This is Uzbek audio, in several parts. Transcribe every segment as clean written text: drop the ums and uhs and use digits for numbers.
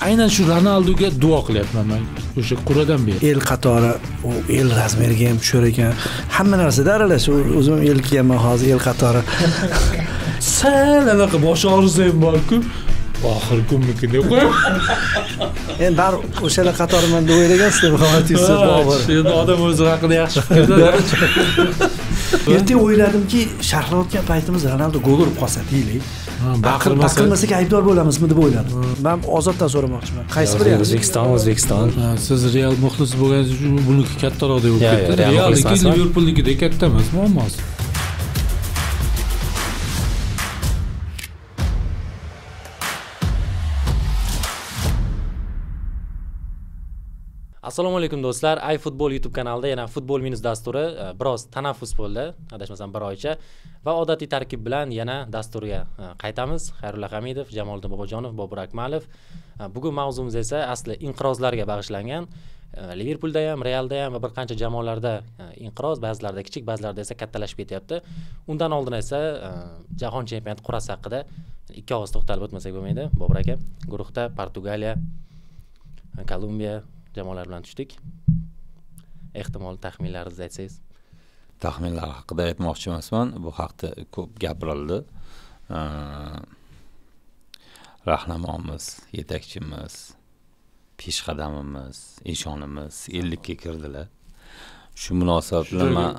aynan shu Ronaldoga duo qilyapman men. O'sha quradan beri. El qatori, u el razmeriga ham tushar ekan. Hamma narsada aralash. O'zim el kiyman hozir el qatori. Sal anaqa bosh og'risi ham bor-ku. Oxir kunmiki deb qo'yaman. Endi bar o'shalar qatoriman deb o'ylagansiz deb xavotirsiz bobur. Endi odam o'zi haqida yaxshi fikrda. Erta o'yladimki, sharhlayotgan paytimiz Ronaldo gol urib qolsa deylik. Baqirmasak aybdor bo'lamizmi deb o'yladim. Men Ozoddan so'ramoqchiman. Qaysi biri? O'zbekiston. Siz Real muxlisi bo'lganingiz uchun buniki kattaroq deb o'ylayapsiz. Realniki Liverpoolnikidek katta emas, muammosi. Assalomu alaykum do'stlar. iFootball YouTube kanalida yana futbol minus dasturi biroz tanaffus bo'ldi, adashmasam bir oycha va odatiy tarkib bilan yana dasturga qaytamiz. Xayrulla Hamidov, Jamoliddin Bobojonov, Bobur Akmalov. Bugun mavzumiz esa asli inqirozlarga bag'ishlangan. Liverpoolda ham, Realda ham va bir qancha jamoalarda inqiroz, ba'zilarda kichik, ba'zilarda esa kattalashib ketyapti. Undan oldin esa jahon chempionati qur'asi haqida ikki og'iz to'xtalib o'tmasak bo'lmaydi. Bobur aka, guruhda Portugaliya, Kolumbiya jamoalar bilan tushdik. Ehtimol taxminlaringizni aytsangiz. Taxminlar haqida aytmoqchi emasman. Bu haqda ko'p gapirildi. Rahnamomiz, yetakchimiz, peshqadamimiz, eshonimiz 50 ga kirdilar. Shu munosabat bilan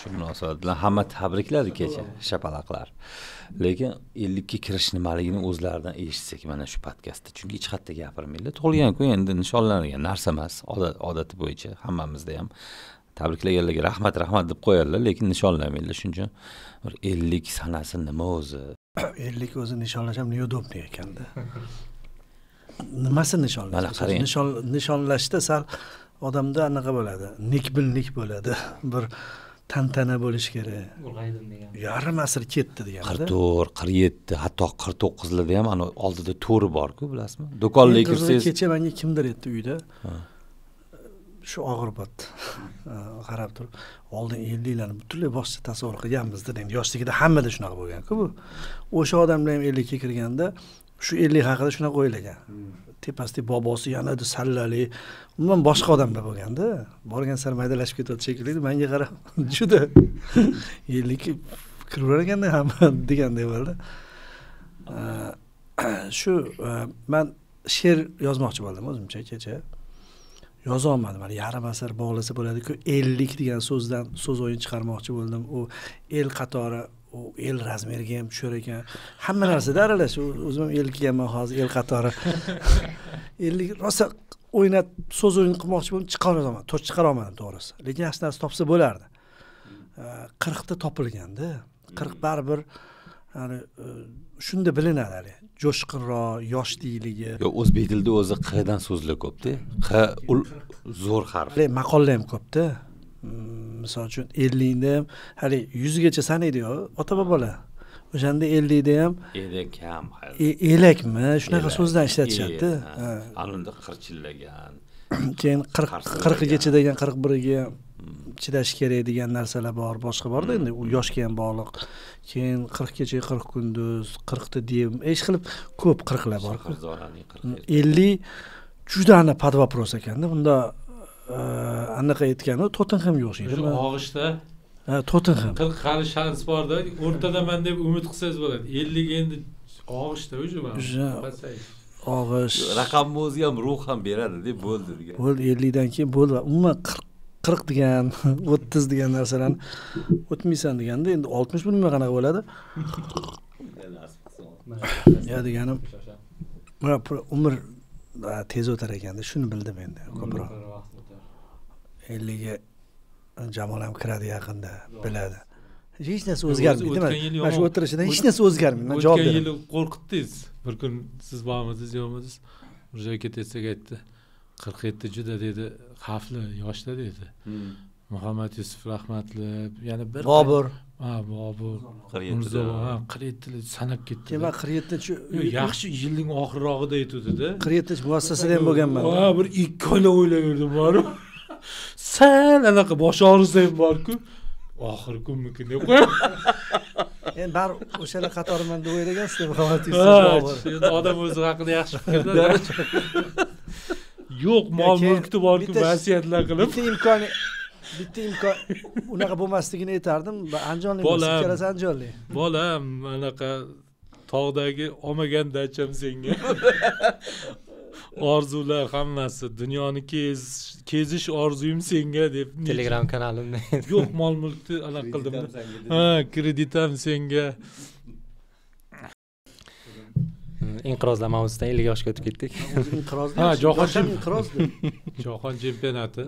shu munosabat bilan hamma tabrikladi kecha, shapalaqlar. Lekin 50 ga kirish nimaligini o'zlaridan eshitsak mana shu podkastda. Chunki hech qayerda gapirmaylar. Tug'ilgan-ku endi nishonlangan narsa emas. Odati bo'yicha hammamizda ham tabriklaganlarga rahmat deb qo'yarlar, lekin nishonlamaylar. Shuning uchun bir 50 sanasi nima o'zi? 50 o'zi nishonlash ham neudobniy ekanda. Nimasi nishonlash? Nishonlashda sal odamda anaqa bo'ladi. Nikbillik bo'ladi. Bir tantana bo'lish kerak. Urg'aydim degan. Yarim asr ketdi deganda. 44, 47, hatto 49 larda ham ana oldida to'ri bor-ku, bilasizmi? Do'konga kirsangiz kecha menga kimdir aytdi uyda. Shu og'ir botdi. Qarab turib, oldin 50 larni butunlay boshqa tasavvur qilganmizda. Endi yoshligida hammada shunaqa bo'lgan-ku bu. O'sha odamlar ham 50 ga kirganda shu 50 haqida shunaqa o'ylagan. Tepasida bobosi yanada sallali, umuman boshqa odamlar bo'lganda, borgan sari maydalashib ketyapti shekilli. Menga qarab, juda 50 kiraverar ekanda hamma degandek bo'ldi. Shu men she'r yozmoqchi bo'ldim o'zimcha kecha. Yoza olmadim. Mana yarim asr bog'lasa bo'ladi-ku, 50 degan so'zdan so'z o'yin chiqarmoqchi bo'ldim. U el qatori, u el razmeriga ham tushar ekan. Hamma narsada aralash. O'zim el kiyman hozir el qatori. 50 rosa o'ynab so'z o'yin qilmoqchi bo'ldim, chiqara olmadim to'g'risi. Lekin yaxshi narsa topsa bo'lardi. 40 ta topilganda, 40 baribir yani shunda bilinadi. Jo'shqinroq, yoshlikligi. Yo, o'zbek tilida o'zi qdan so'zlar ko'p-da. Zo'r harf. Maqollar ham ko'p-da. Misol uchun 50 da ham hali 100 gacha sanaydi-ku ota-bobolar. O'shanda 50 da ham elakam, elakmi? Shunaqa so'zdan ishlatishadi. Anunda qirchillagan. Keyin 40 gacha degan 41 ga chidash kerak degan narsalar bor, boshqa bor-da endi u yoshga ham bog'liq. Keyin 40 gacha 40 kunduz, 40 ta dev, hech qilib ko'p 40 lar bor. 50 juda ana под вопрос ekanda. Bunda anaqa aytgani Tottenhamga o'xshaydi. Shu og'ishda Tottenham 40 hali shans bor-da, o'rtadaman deb umid qilsangiz bo'ladi. 50 endi og'ishda o'zi og'ish. Raqamni o'zi ham ruh ham beradi deb bo'ldi degan. Bo'ldi 50 dan keyin bo'ldi. Umuman 40 degan, 30 degan narsalarni o'tmaysan deganda endi 60 nima qanaqa bo'ladi? Ya deganim mana umr tez o'tar ekanda, shuni bildim endi ko'proq. 50 ga Jamol ham kiradi yaqinda, biladi. Hech narsa o'zgarmaydi. Mana shu o'tirishida hech narsa o'zgarmaydi. Men javob beraman. O'tgan yil qo'rqitdingiz. Bir kun siz bormisiz, yo'qmisiz? Bir joyga ketsak aytdi. 47 juda dedi, xavfli yoshda dedi. Muhammad Yusuf rahmatli, yana bir Bobur. Bobur. 47. 47 sanab ketdi. Keyin 47 shu yaxshi yilning oxirrog'ida aytdi-da. 47 muassasada ham bo'lganman. Bir 2 oyla o'ylayverdim borib. Sal anaqa bosh og'risi ham bor-ku. Oxir kunmiki deb qo'yaman. Endi bar o'shalar qatoriman deb o'ylagansizlar Muhammad Yusuf. Endi odam o'zi haqida yaxshi fikrda. Yo'q, mol mulkni borku vasiyatlar qilib. Bitta imkon unaqa bo'lmasligini aytardim. Andijonlik bo'lsa, ikkalasi andijonlik. Bolam, anaqa tog'dagi olmagan dacham senga. Orzular hammasi, dunyoni kezish orzuyim senga deb Telegram kanalimda. Yo'q, mol mulkni anaqa qildim. Ha, kreditam senga. Inqirozlar mavzusidan 50 yoshga o'tib ketdik. Ha, jahon Jahon chempionati.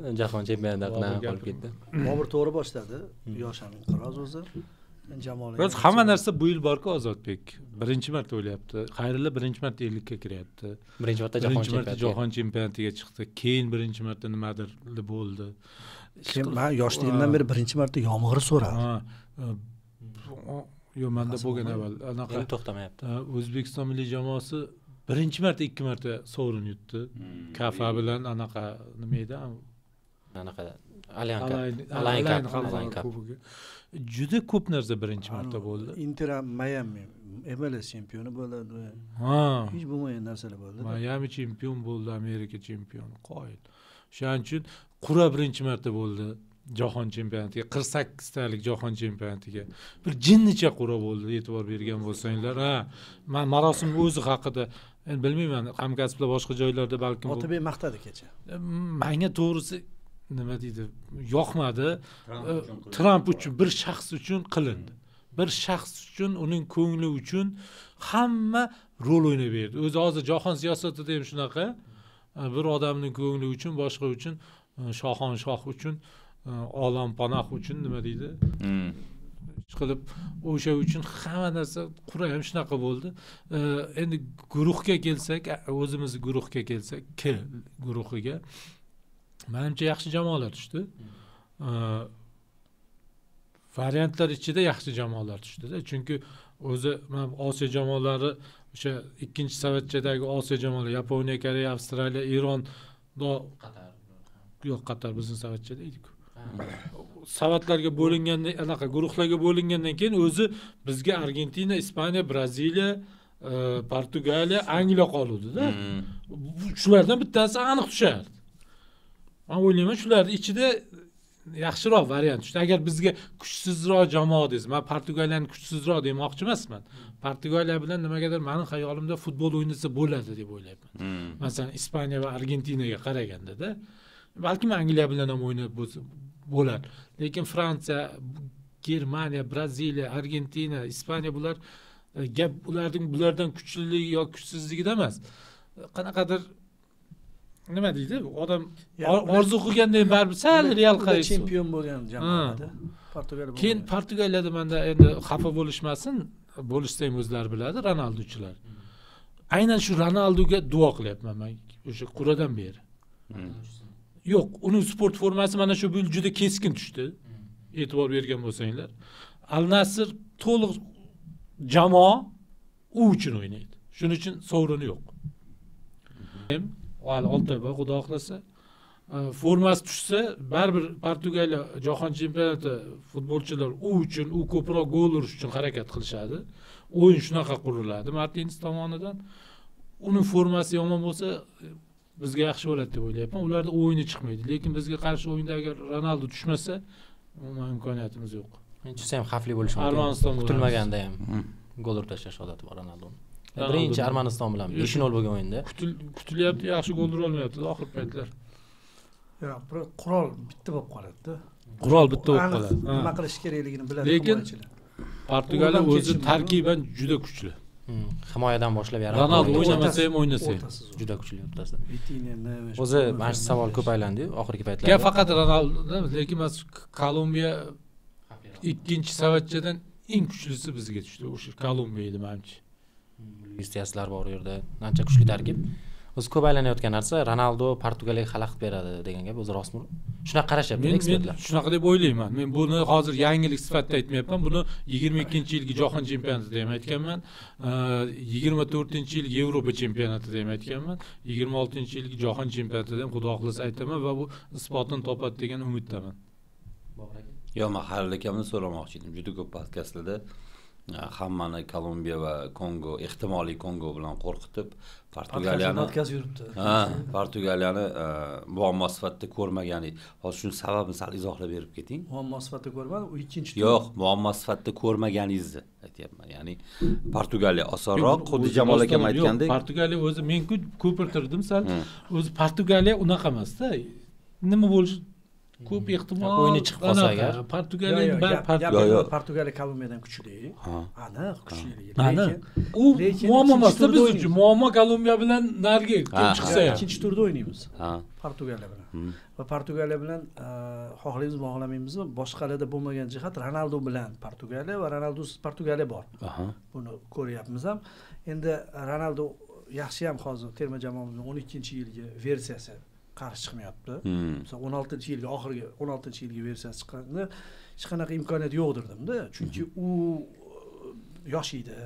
chempionatidan qolib ketdi. Bobur to'g'ri boshladi. Yosh ham inqiroz o'zi. Jamoalar. Biz hamma narsa bu yil bor-ku Ozodbek. Birinchi marta o'ylayapti. Xayrilla birinchi marta 50 ga kiryapti. Birinchi marta jahon chempionatiga chiqdi. Keyin birinchi marta nimadir bo'ldi. Men yoshligimdan beri birinchi marta yomg'ir so'radim. Yo'q, menda bo'lgan avval anaqa endi to'xtamayapti. O'zbekiston milliy jamoasi birinchi marta 2 marta sovrin yutdi. Kafa bilan anaqa nima edi? Anaqa Alyanka. Juda ko'p narsa birinchi marta bo'ldi. Inter Miami MLS chempioni bo'ladi. Hech bo'lmagan narsalar bo'ldi. Miami chempion bo'ldi, Amerika chempioni. Qoyil. Shuning uchun qura birinchi marta bo'ldi. Jahon chempionatiga 48 talik jahon chempionatiga bir jinnicha qura bo'ldi, e'tibor bergan bo'lsanglar. Men marosimning o'zi haqida bilmayman, hamkasblar boshqa joylarda balkim Otabek maqtadi kecha. Menga to'g'risi nima deydi, yoqmadi. Tramp uchun, bir shaxs uchun qilindi. Bir shaxs uchun, uning ko'ngli uchun hamma rol o'ynaverdi. O'zi hozir jahon siyosatida ham shunaqa. Bir odamning ko'ngli uchun, boshqa uchun, shoh uchun, olam panoh uchun nima deydi? Qilib o'sha uchun hamma narsa qura ham shunaqa bo'ldi. Endi guruhga kelsak, o'zimiz guruhga kelsak, guruhiga menimcha yaxshi jamoalar tushdi. Variantlar ichida yaxshi jamoalar tushdi-da. Chunki o'zi men Osiyo jamoalari, o'sha ikkinchi savatchadagi Osiyo jamoalari, Yaponiya, Koreya, Avstraliya, Eron, Qatar bizning savatchada edi-ku. Savatlarga bo'lingandan, anaqa guruhlarga bo'lingandan keyin o'zi bizga Argentina, Ispaniya, Braziliya, Portugaliya, Angliya qoluvdi-da. Shulardan bittasi aniq tushardi. Men o'ylayman, shularning ichida yaxshiroq variant tushdi. Agar bizga kuchsizroq jamoa desa, men Portugaliyani kuchsizroq demoqchi emasman. Portugaliya bilan nimagadir mening xayolimda futbol o'ynasa bo'ladi deb o'ylayman. Masalan, Ispaniya va Argentinaga qaraganda-da, balki Angliya bilan ham o'ynab bo'ladi. Lekin Fransiya, Germaniya, Braziliya, Argentina, Ispaniya bular gap bulardan kuchliligi yoki kuchsizligida emas. Qanaqadir nima deydi? Odam orzu qilgandan baribir sal Real qaraysiz. Chempion bo'lgan jamoada. Portugaliya. Keyin Portugaliyada menda endi xafa bo'lishmasin, bo'lishsa ham o'zlari biladi, Ronaldochilar. Aynan shu Ronaldoga duo qilyapman men o'sha quradan beri. Yo'q, uning sport formasi mana shu yil juda keskin tushdi. E'tibor bergan bo'lsanglar, Al Nassr to'liq jamoa u uchun o'ynaydi. Shuning uchun sovrini yo'q. Oltaba xudo xohlasa formasi tushsa, baribir Portugaliya jahon chempionati futbolchilar u uchun, u ko'proq gol urish uchun harakat qilishadi. O'yin shunaqa quriladi Martins tomonidan. Uning formasi yomon bo'lsa, bizga yaxshi bo'ladi deb o'ylayapman. Ularda o'yini chiqmaydi. Lekin bizga qarshi o'yinda agar Ronaldo tushmasa, umuman imkoniyatimiz yo'q. Tushsa ham xavfli bo'lishi mumkin. Kutilmaganda ham gol urtashlash odati bor Ronaldoning. Birinchi Armaniston bilan 5-0 bo'lgan o'yinda kutilyapti, yaxshi gol ura olmayapti oxir paytlar. Qurol bitta bo'lib qoladi-da. Qurol bitta bo'lib qoladi. Nima qilish kerakligini biladi. Lekin Portugaliya o'zi tarkiban juda kuchli. Himoyadan boshlab yarim. Ronaldo o'ynamasa ham o'ynasa. Juda kuchli o'rtasida. O'zi mana shu savol ko'p aylandi oxirgi paytlarda. Gap faqat Ronaldo, lekin mas Kolumbiya ikkinchi savatchadan eng kuchlisi bizga tushdi. O'sha Kolumbiya edi menimcha. Istiyaslar bor u yerda. Ancha kuchli tarkib. O'zi ko'p aylanayotgan narsa Ronaldo Portugaliyaga xalaqit beradi degan gap o'zi rostmi? Shunaqa qarashyapti ekspertlar. Men shunaqa deb o'ylayman. Men buni hozir yangilik sifatida aytmayapman. Buni 22-yilgi jahon chempionatida ham aytganman. 24-yilgi Yevropa chempionatida ham aytganman. 26-yilgi jahon chempionatida ham xudo xohlasa aytaman va bu isbotini topadi degan umiddaman. Yo'q, men Halil akamni so'ramoqchi edim. Juda ko'p podkastlarda hammani Kolumbiya va Kongo, ehtimoliy Kongo bilan qo'rqitib, Portugaliyani muammo sifatida ko'rmaganing. Hozir shuni sababini sal izohlab berib keting. Muammo sifatida ko'rmadi, u ikkinchi tur. Yo'q, muammo sifatida ko'rmaganingizni aytyapman. Ya'ni Portugaliya osonroq, xuddi Jamol akam aytgandek. Portugaliya o'zi men ko'pirtirdim sal. O'zi Portugaliya unaqa emasda. Nima bo'lishi ko'p ehtimol o'yini chiqib qolsa agar Portugaliya Kolumbiyadan kuchli. Aniq kuchli. U muammo emasda biz uchun. Muammo Kolumbiya bilan narga kim chiqsa ham. Ikkinchi turda o'ynaymiz. Portugaliya bilan. Va Portugaliya bilan xohlaymizmi, xohlamaymizmi, boshqalarda bo'lmagan jihat Ronaldo bilan Portugaliya va Ronaldosiz Portugaliya bor. Buni ko'ryapmiz ham. Endi Ronaldo yaxshi ham hozir terma jamoamizning 12-yilgi versiyasi qarshi chiqmayapti. Masalan 16-yilga oxirgi 16-yilga versiyasi chiqqanda hech qanaqa imkoniyat yo'qdir dedim-da. Chunki u yosh edi,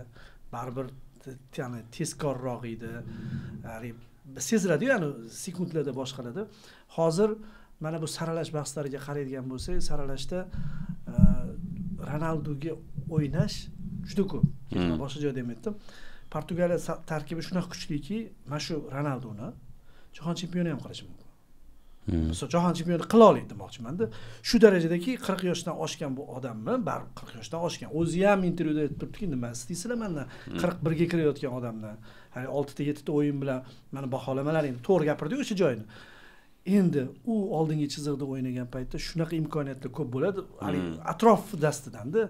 baribir ya'ni tezkorroq edi. Ya'ni seziladi, ya'ni sekundlarda boshqaladi. Hozir mana bu saralash bahslariga qaraydigan bo'lsak, saralashda Ronaldoga o'ynash juda ko'p. Boshqa joyda ham aytdim. Portugaliya tarkibi shunaqa kuchliki, mana shu Ronaldoni jahon chempioni ham qilishi mumkin. Masalan, jahon chempioni qila oladi demoqchiman-da. Shu darajadagi 40 yoshdan oshgan bu odammi? Baribir 40 yoshdan oshgan. O'zi ham intervyuda aytib turibdiki, nima istaysizlar mendan 41 ga kirayotgan odamni. Hali 6 ta 7 ta o'yin bilan meni baholamalaring to'g'ri gapirdi-ku o'sha joyini. Endi u oldingi chiziqda o'ynagan paytda shunaqa imkoniyatlar ko'p bo'ladi. Hali atrof dastidan-da.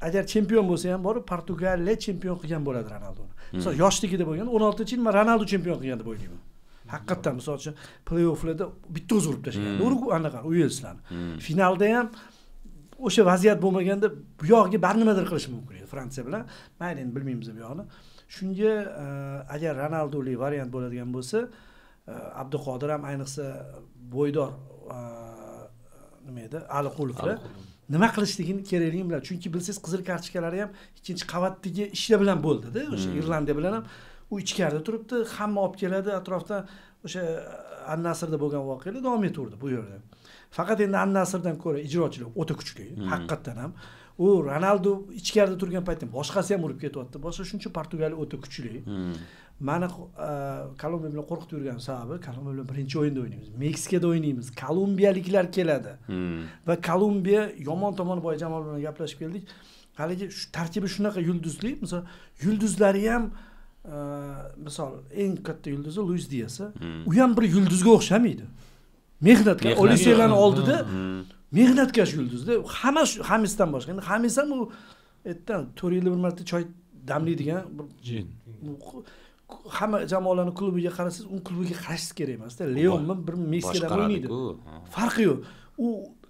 Agar chempion bo'lsa ham borib Portugaliya chempion qilgan bo'ladi Ronaldoni. Masalan, yoshligida bo'lgan 16-yil men Ronaldo chempion qilgan deb o'ylayman. Haqiqatan misol uchun play-offlarda bitta o'z urib tashlagan. Anaqa Uelslarni. Finalda ham o'sha vaziyat bo'lmaganda bu yog'iga bar nimadir qilish mumkin edi Fransiya bilan. Mayli endi bilmaymiz bu yo'qni. Shunga agar Ronaldoli variant bo'ladigan bo'lsa, Abduqodir ham ayniqsa bo'ydor nima edi? Aliqulovlar nima qilishligini kerakligini biladi. Chunki bilsangiz qizil kartochkalari ham ikkinchi qavatdagi ishlar bilan bo'ldi-da. O'sha Irlandiya bilan ham u ichkarida turibdi, hamma olib keladi, atrofdan o'sha An-Nasrda bo'lgan voqealar davom etaverdi bu yerda. Faqat endi An-Nasrdan ko'ra ijrochilar o'ta kuchli, haqiqatan ham. U Ronaldo ichkarida turgan paytda boshqasi ham urib ketyapti. Boshqa shuncha Portugaliya o'ta kuchli. Mana Kolumbiya bilan qo'rqitib yurgan sababi, Kolumbiya bilan birinchi o'yinda o'ynaymiz. Meksikada o'ynaymiz. Kolumbiyaliklar keladi. Va Kolumbiya yomon tomoni boya Jamol bilan gaplashib keldik. Haligi shu tarkibi shunaqa yulduzli, masalan, yulduzlari ham misol eng katta yulduzi Luis Dias. U ham bir yulduzga o'xshamaydi. Mehnatga Oliselarni oldida mehnatkash yulduzda. Xamisdan boshqa. Endi Xamis ham u aytdan 4 yilda bir marta choy damlaydigan bir jin. Hamma jamoalarning klubiga qarasangiz, u klubiga qarashingiz kerak emas-da. Leonmi bir Messidan o'ynaydi. Farqi yo'q. U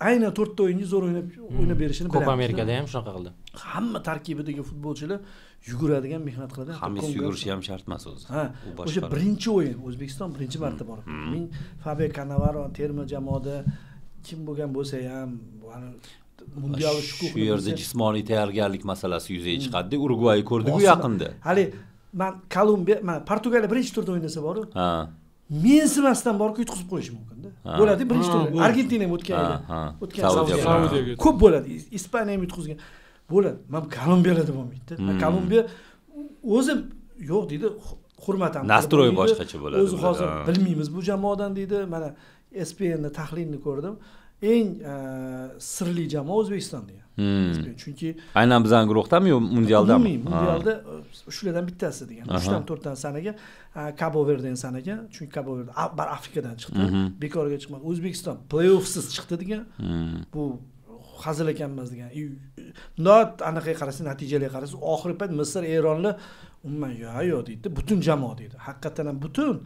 aynan 4 ta o'yinni zo'r o'ynab berishini biladi. Ko'p Amerikada ham shunaqa qildi. Hamma tarkibidagi futbolchilar yuguradigan, mehnat qiladi. Hammasi yugurishi ham shart emas o'zi. O'sha birinchi o'yin O'zbekiston birinchi marta borib. Men Fabio Cannavaro terma jamoada kim bo'lgan bo'lsa ham, mundial shu yerda jismoniy tayyorgarlik masalasi yuzaga chiqadi. Urugvay ko'rdik-ku yaqinda. Hali men Kolumbiya, men Portugaliya birinchi turda o'ynasa bor-ku. Mensimasdan borib yutqizib qo'yish mumkin-da. Bo'ladi birinchi turda. Argentina ham o'tgan Saudiyaga. Ko'p bo'ladi. Ispaniya ham yutqizgan. Bo'ladi. Men Kolumbiyalarda bo'lmaydi. Kolumbiya o'zi yo'q deydi, hurmatam. Nastroy boshqacha bo'ladi. O'zi hozir bilmaymiz bu jamoadan deydi. Mana ESPN'da tahlilni ko'rdim. Eng sirli jamoa O'zbekiston degan. Chunki aynan bizning guruhdami yo mundialdami? Mundialda shulardan bittasi degan. 3 dan 4 dan sanaga Cabo Verde'ni sanagan. Chunki Cabo Verde bar Afrikadan chiqdi. Bekorga chiqmadi. O'zbekiston play-offsiz chiqdi degan. Bu hazil ekan emas degan. Not anaqa qarasa, natijalarga qarasa, oxirgi payt Misr, Eronlar umuman yo'q deydi. Butun jamoa deydi. Haqiqatan ham butun.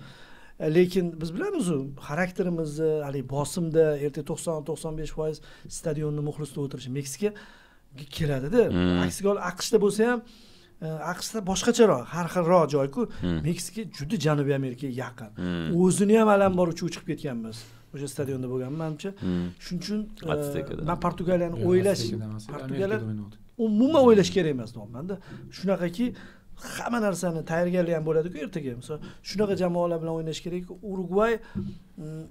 Lekin biz bilamiz, xarakterimizni, hali bosimda erta 90-95% stadionni muxlislar o'tirishi Meksika keladi-da. Aksiga AQShda bo'lsa ham, AQShda boshqacharoq, har xilroq joy-ku. Meksika juda Janubiy Amerikaga yaqin. O'zini ham alamboruvchi chiqib ketganmiz. O'sha stadionda bo'lgan menimcha. Shuning uchun men Portugaliyani o'ylash, Portugaliya umuman o'ylash kerak emas deyapman-da. Shunaqaki hamma narsani tayyorgarlik ham bo'ladi-ku ertaga. Masalan, shunaqa jamoalar bilan o'ynash kerak.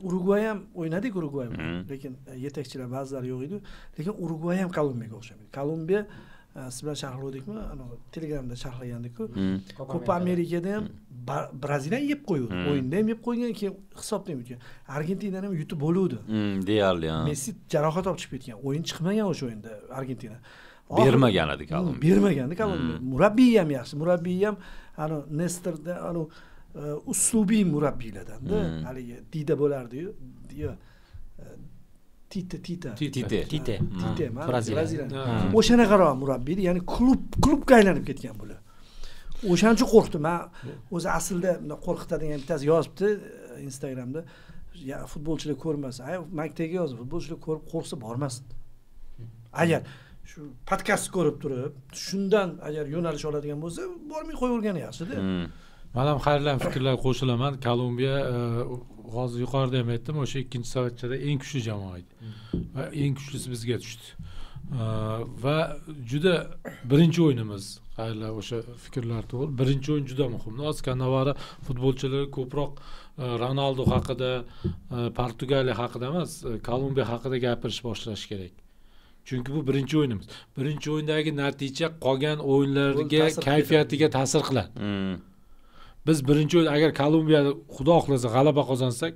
Urugvay ham o'ynadik Urugvay bilan. Lekin yetakchilar ba'zilari yo'q edi. Lekin Urugvay ham Kolumbiyaga o'xshamaydi. Kolumbiya siz bilan sharhladikmi? Telegramda sharhlagandik-ku. Copa Amerikada ham Braziliyani yeb qo'ydi. O'yinda ham yeb qo'ygan, keyin hisobda ham yutgan. Argentinani ham yutib bo'luvdi. Deyarli, ha. Messi jarohat olib chiqib ketgan. O'yin chiqmagan o'sha o'yinda Argentina. Bermagan edi Kolumbiya. Bermagandi Kolumbiya. Murabbiy ham yaxshi. Murabbiy ham Nestorda uslubiy murabbiylardan-da. Haligi Dida bo'lardi-yu. Tite. Braziliya. O'shanaqaroq murabbiydi, ya'ni klubga aylanib ketgan bular. O'shaning uchun qo'rqdim. Men o'zi aslida qo'rqitadigan bittasi yozibdi Instagramda. Ya futbolchilar ko'rmasa, maktaga yozib, futbolchilar ko'rib qo'rqsa bormasin. Agar shu podkast ko'rib turib, shundan agar yo'nalish oladigan bo'lsa, bormay qo'yavergani yaxshi-da. Men ham xayrli fikrlar qo'shilaman. Kolumbiya hozir yuqorida ham aytdim, o'sha 2-savatchada eng kuchli jamoa edi. Va eng kuchlisi bizga tushdi. Va juda birinchi o'yinimiz. Xayrli o'sha fikrlar to'g'ri. Birinchi o'yin juda muhim. Hozir Kanavara futbolchilar ko'proq Ronaldo haqida, Portugaliya haqida emas, Kolumbiya haqida gapirish boshlash kerak. Chunki bu birinchi o'yinimiz. Birinchi o'yindagi natija qolgan o'yinlarga, kayfiyatiga ta'sir qiladi. Biz birinchi o'yin agar Kolumbiya xudo xohlasa g'alaba qozonsak,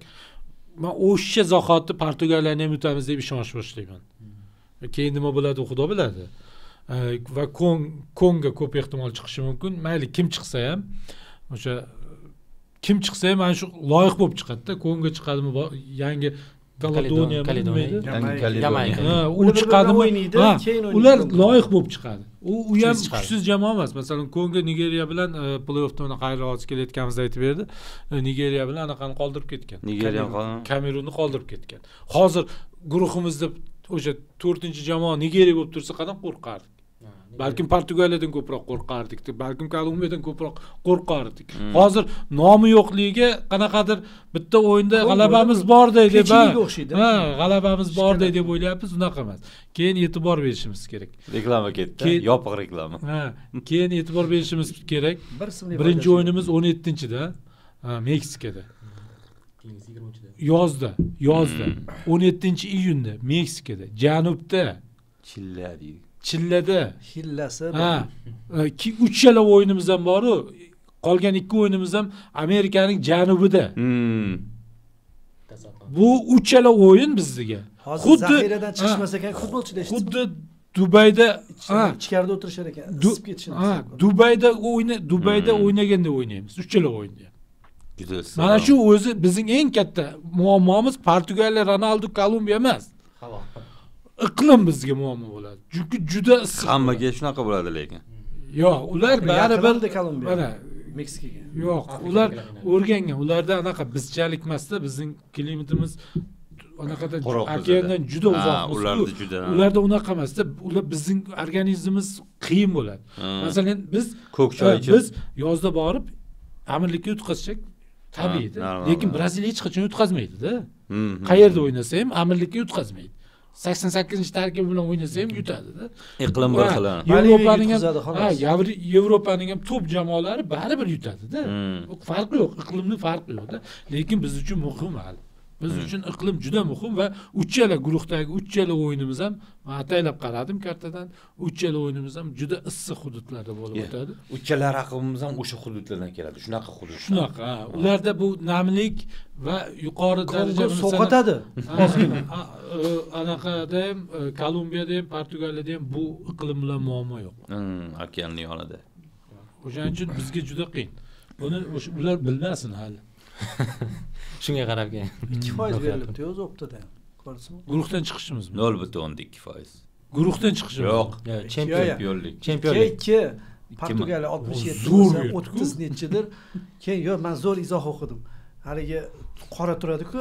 men o'sha zahoti Portugaliyani ham yutamiz deb ishonch boshlayman. Keyin nima bo'ladi, xudo biladi. Va Kongo ko'p ehtimol chiqishi mumkin. Mayli kim chiqsa ham, o'sha kim chiqsa ham mana shu loyiq bo'lib chiqadi-da. Kongo chiqadimi, yangi Kaledoniya nima? Yamayka. U chiqadimi? Ular loyiq bo'lib chiqadi. U ham kuchsiz jamoa emas. Masalan, Kongo Nigeriya bilan play-offda uni qayerga kelayotganimizda aytib berdi. Nigeriya bilan anaqani qoldirib ketgan. Kamerunni qoldirib ketgan. Hozir guruhimizda o'sha 4-jamoa Nigeriya bo'lib tursa qanday qo'rqardik? Balkim Portugaliyadan ko'proq qo'rqardik, balkim Kolumbiyadan ko'proq qo'rqardik. Hozir nomi yo'qligiga qanaqadir bitta o'yinda g'alabamiz bor deydi, g'alabamiz bor deydi deb o'ylayapmiz, unaqa emas. Keyin e'tibor berishimiz kerak. Reklama ketdi, yopiq reklama. Keyin e'tibor berishimiz kerak. Birinchi o'yinimiz 17-da, Meksikada. Yozda, 17-iyunda Meksikada, janubda, Chillada. Hillasi. 3 chala o'yinimiz ham bor-ku. Qolgan 2 o'yinimiz ham Amerikaning janubida. Bu 3 chala o'yin bizga. Hozir zaxiradan chiqmasa ekan futbolchilar xuddi Dubayda ichkarida o'tirishar ekan, isib ketishini. Dubayda o'ynaganda o'ynaymiz. 3 chala o'yinda. Mana shu o'zi bizning eng katta muammomiz. Portugaliya, Ronaldo, Kolumbiya emas. Iqlim bizga muammo bo'ladi. Chunki juda issiq. Hammaga shunaqa bo'ladi lekin. Yo'q, ular baribir Kolumbiya, Meksikaga. Yo'q, ular o'rgangan. Ularda anaqa bizchalik emasda, bizning klimatimiz anaqada okeandan juda uzoq. Ularda unaqa emasda, ular bizning organizmimiz qiyin bo'ladi. Masalan, biz yozda borib Amirlikka yutqazsak tabiiyda. Lekin Braziliya hech qachon yutqazmaydi-da. Qayerda o'ynasa ham Amirlikka yutqazmaydi. 88-tarkib bilan o'ynasa ham yutadi-da. Iqlim bir xil. Yevropaning ham top jamoalari baribir yutadi-da. Farqi yo'q, iqlimning farqi yo'q-da. Lekin biz uchun muhim hali. Biz uchun iqlim juda muhim va 3 chala guruhdagi 3 chala o'yinimiz ham ataylab qaradim kartadan. 3 chala o'yinimiz ham juda issiq hududlarda bo'lib o'tadi. 3 chala raqibimiz ham o'sha hududlardan keladi. Shunaqa hudud. Shunaqa. Ularda bu namlik va yuqori darajada sovqotadi. Anaqada ham, Kolumbiyada ham, Portugaliyada ham bu iqlim bilan muammo yo'q. Okeanning yonida. O'shaning uchun bizga juda qiyin. Buni ular bilmasin hali. Shunga qarab keyin 2% berilibdi o'zi optada. Ko'rsizmi? Guruhdan chiqishimizmi? 0.2%. Guruhdan chiqishimiz. Yo'q, chempionlik. 2 Portugaliya 67 bo'lsa 30 nechidir. Keyin yo'q, men zo'r izoh o'qidim. Haligi qora turadi-ku,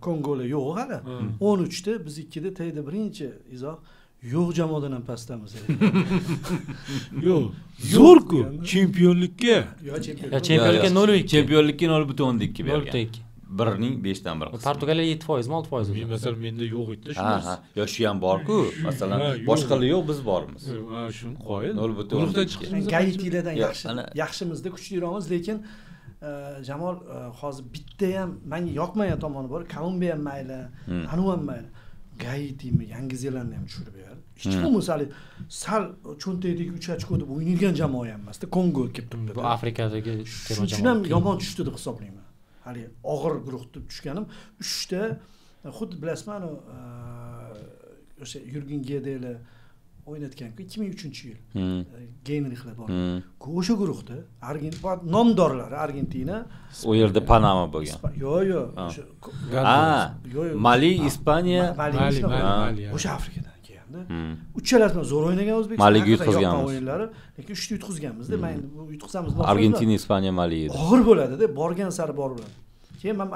Kongolar yo'q hali. 13 da, biz 2 da tayda birinchi izoh yo'q jamoadan ham pastamiz. Yo'q, zo'r-ku chempionlikka. Chempionlikka 0.2. Chempionlikka 0.2 bergan. 1ning 5 dan 1 qismi. Portugaliya 7%mi 6%? Masalan, menda yo'q edi shu. Yo shu ham bor-ku. Masalan, boshqalar yo'q, biz bormiz. Shuni qo'ying. 0.2. Gaitilardan yaxshimizda, kuchliroqmiz, lekin Jamol hozir bitta ham menga yoqmagan tomoni bor. Kolumbiya ham mayli, anu ham mayli. Gaitimi, Yangi Zelandiya ham tushirib berdi. hech bo'lmasa hali sal cho'ntakdagi 3 ochko deb o'ynaydigan jamoa ham emasda, Kongo kelib turibdi. Bu Afrikadagi terma Shuning ham yomon tushdi deb hisoblayman. Hali og'ir guruh deb tushganim 3 ta, xuddi bilasizmi, o'sha Yurgen Gedeli o'ynatgan-ku 2003-yil. Geynrixlar bor. O'sha guruhda nomdorlari Argentina, u yerda Panama bo'lgan. Yo'q, o'sha Mali, Ispaniya, Mali. O'sha Afrikadan kelganda. Uchalasi bilan zo'r o'ynagan O'zbekiston. Maliga yutqizganmiz. O'yinlari, lekin 3 ta yutqizganmiz-da. Men yutqizamiz. Argentina, Ispaniya, Mali edi. Og'ir bo'ladi-da, borgan sari boraveradi. Keyin ham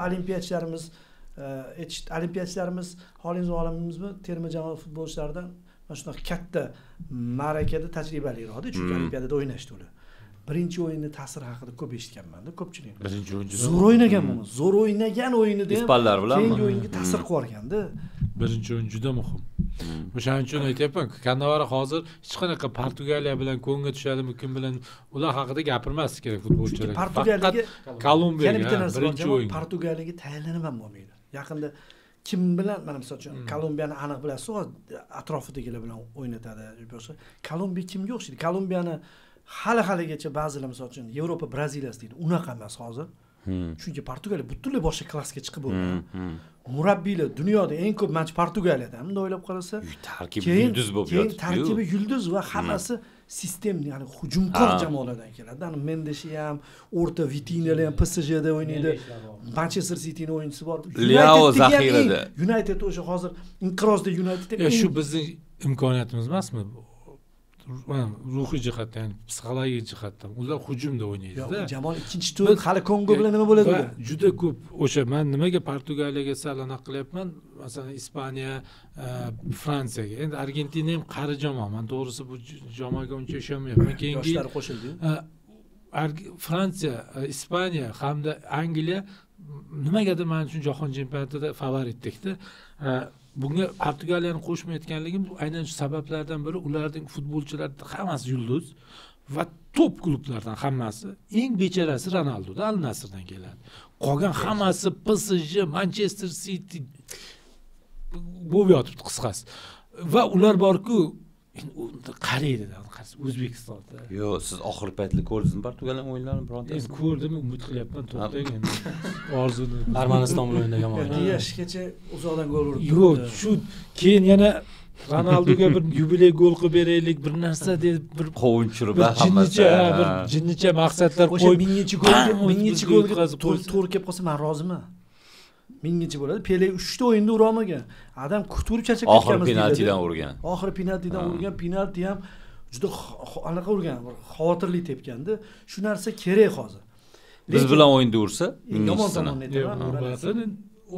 olimpiyachilarimiz holingiz olamimizmi, terma jamoa futbolchilaridan mana shunaqa katta ma'rakada tajribaliroqda, chunki olimpiadada o'ynashdi ular. Birinchi o'yinni ta'siri haqida ko'p eshitganman-da, ko'pchilik. Birinchi o'yin zo'r o'ynaganman. Zo'r o'ynagan o'yinida ham ispanlar bilan keyingi o'yinga ta'sir qilib yuborganda. Birinchi o'yin juda muhim. O'shaning uchun aytyapman, Kannavaro hozir hech qanaqa Portugaliya bilan ko'ngil tushadimi, kim bilan ular haqida gapirmaslik kerak futbolchilar. Portugaliyaga Kolumbiyaga birinchi o'yin Portugaliyaga tayinlanib ham bo'lmaydi. Yaqinda kim bilan, mana misol uchun Kolumbiyani aniq bilasiz, atrofidagilar bilan o'ynatadi. Boshqa Kolumbiya kimga o'xshaydi? Kolumbiyani hali-haligacha ba'zilar misol uchun Yevropa Braziliyasi deydi. Unaqa emas hozir. Chunki Portugaliya butunlay boshqa klassga chiqib bo'lgan. Murabbiylar dunyoda eng ko'p match Portugaliyada, unda o'ylab qarasa, tarkibi yulduz bo'lib yotibdi. Keyin tarkibi yulduz va hammasi sistem, ya'ni hujumkor jamoalardan keladi. Ani Mendeshi ham, o'rta Vitinha ham PSJda o'ynaydi. Manchester City'ning o'yinchisi bor. Leao zaxirada. United o'sha hozir inqirozda United deb. Shu bizning imkoniyatimiz emasmi? Ruhiy jihatdan, psixologik jihatdan ular hujumda o'ynaydi-da. Jamoa ikkinchi tur hali Kongo bilan nima bo'ladi? Juda ko'p o'sha men nimaga Portugaliyaga salana qilyapman? Masalan, Ispaniya, Fransiyaga. Endi Argentina ham qari jamoa. Men to'g'risi bu jamoaga uncha ishonmayapman. Keyingi yoshlar qo'shildi. Fransiya, Ispaniya hamda Angliya nimagadir men uchun jahon chempionatida favoritdekda. Bunga Portugaliyani qo'shmayotganligim aynan shu sabablardan biri, ularning futbolchilari hammasi yulduz va top klublardan hammasi. Eng bechorasi Ronaldoda, Al Nassrdan keladi. Qolgan hammasi PSG, Manchester City bo'lib yotibdi qisqasi. Va ular borku, qaraydi O'zbekistonda. Yo'q, siz oxirgi paytda ko'rdingizmi Portugaliya o'yinlarini birontasi? Men ko'rdim, umid qilyapman, to'xtang endi. Orzuni. Armaniston bilan o'ynagan o'yin. Diyashgacha uzoqdan gol urdi. Yo'q, shu keyin yana Ronaldoga bir yubiley gol qilib beraylik, bir narsa deb bir qovunchirlar hammasi. Bir jinnicha maqsadlar qo'yib, minginchi golga to'g'ri kelib qolsa, men roziman. Minginchi bo'ladi. Pele 3 ta o'yinda ura olmagan. Adam kuturib charchab ketganmiz. Oxir penaltidan urgan. Oxir penaltidan urgan, penalti ham juda anaqa urgan, bir xavotirli tepganda. Shu narsa kerak hozir. Biz bilan o'yinda ursa, yomon tomonini aytaman.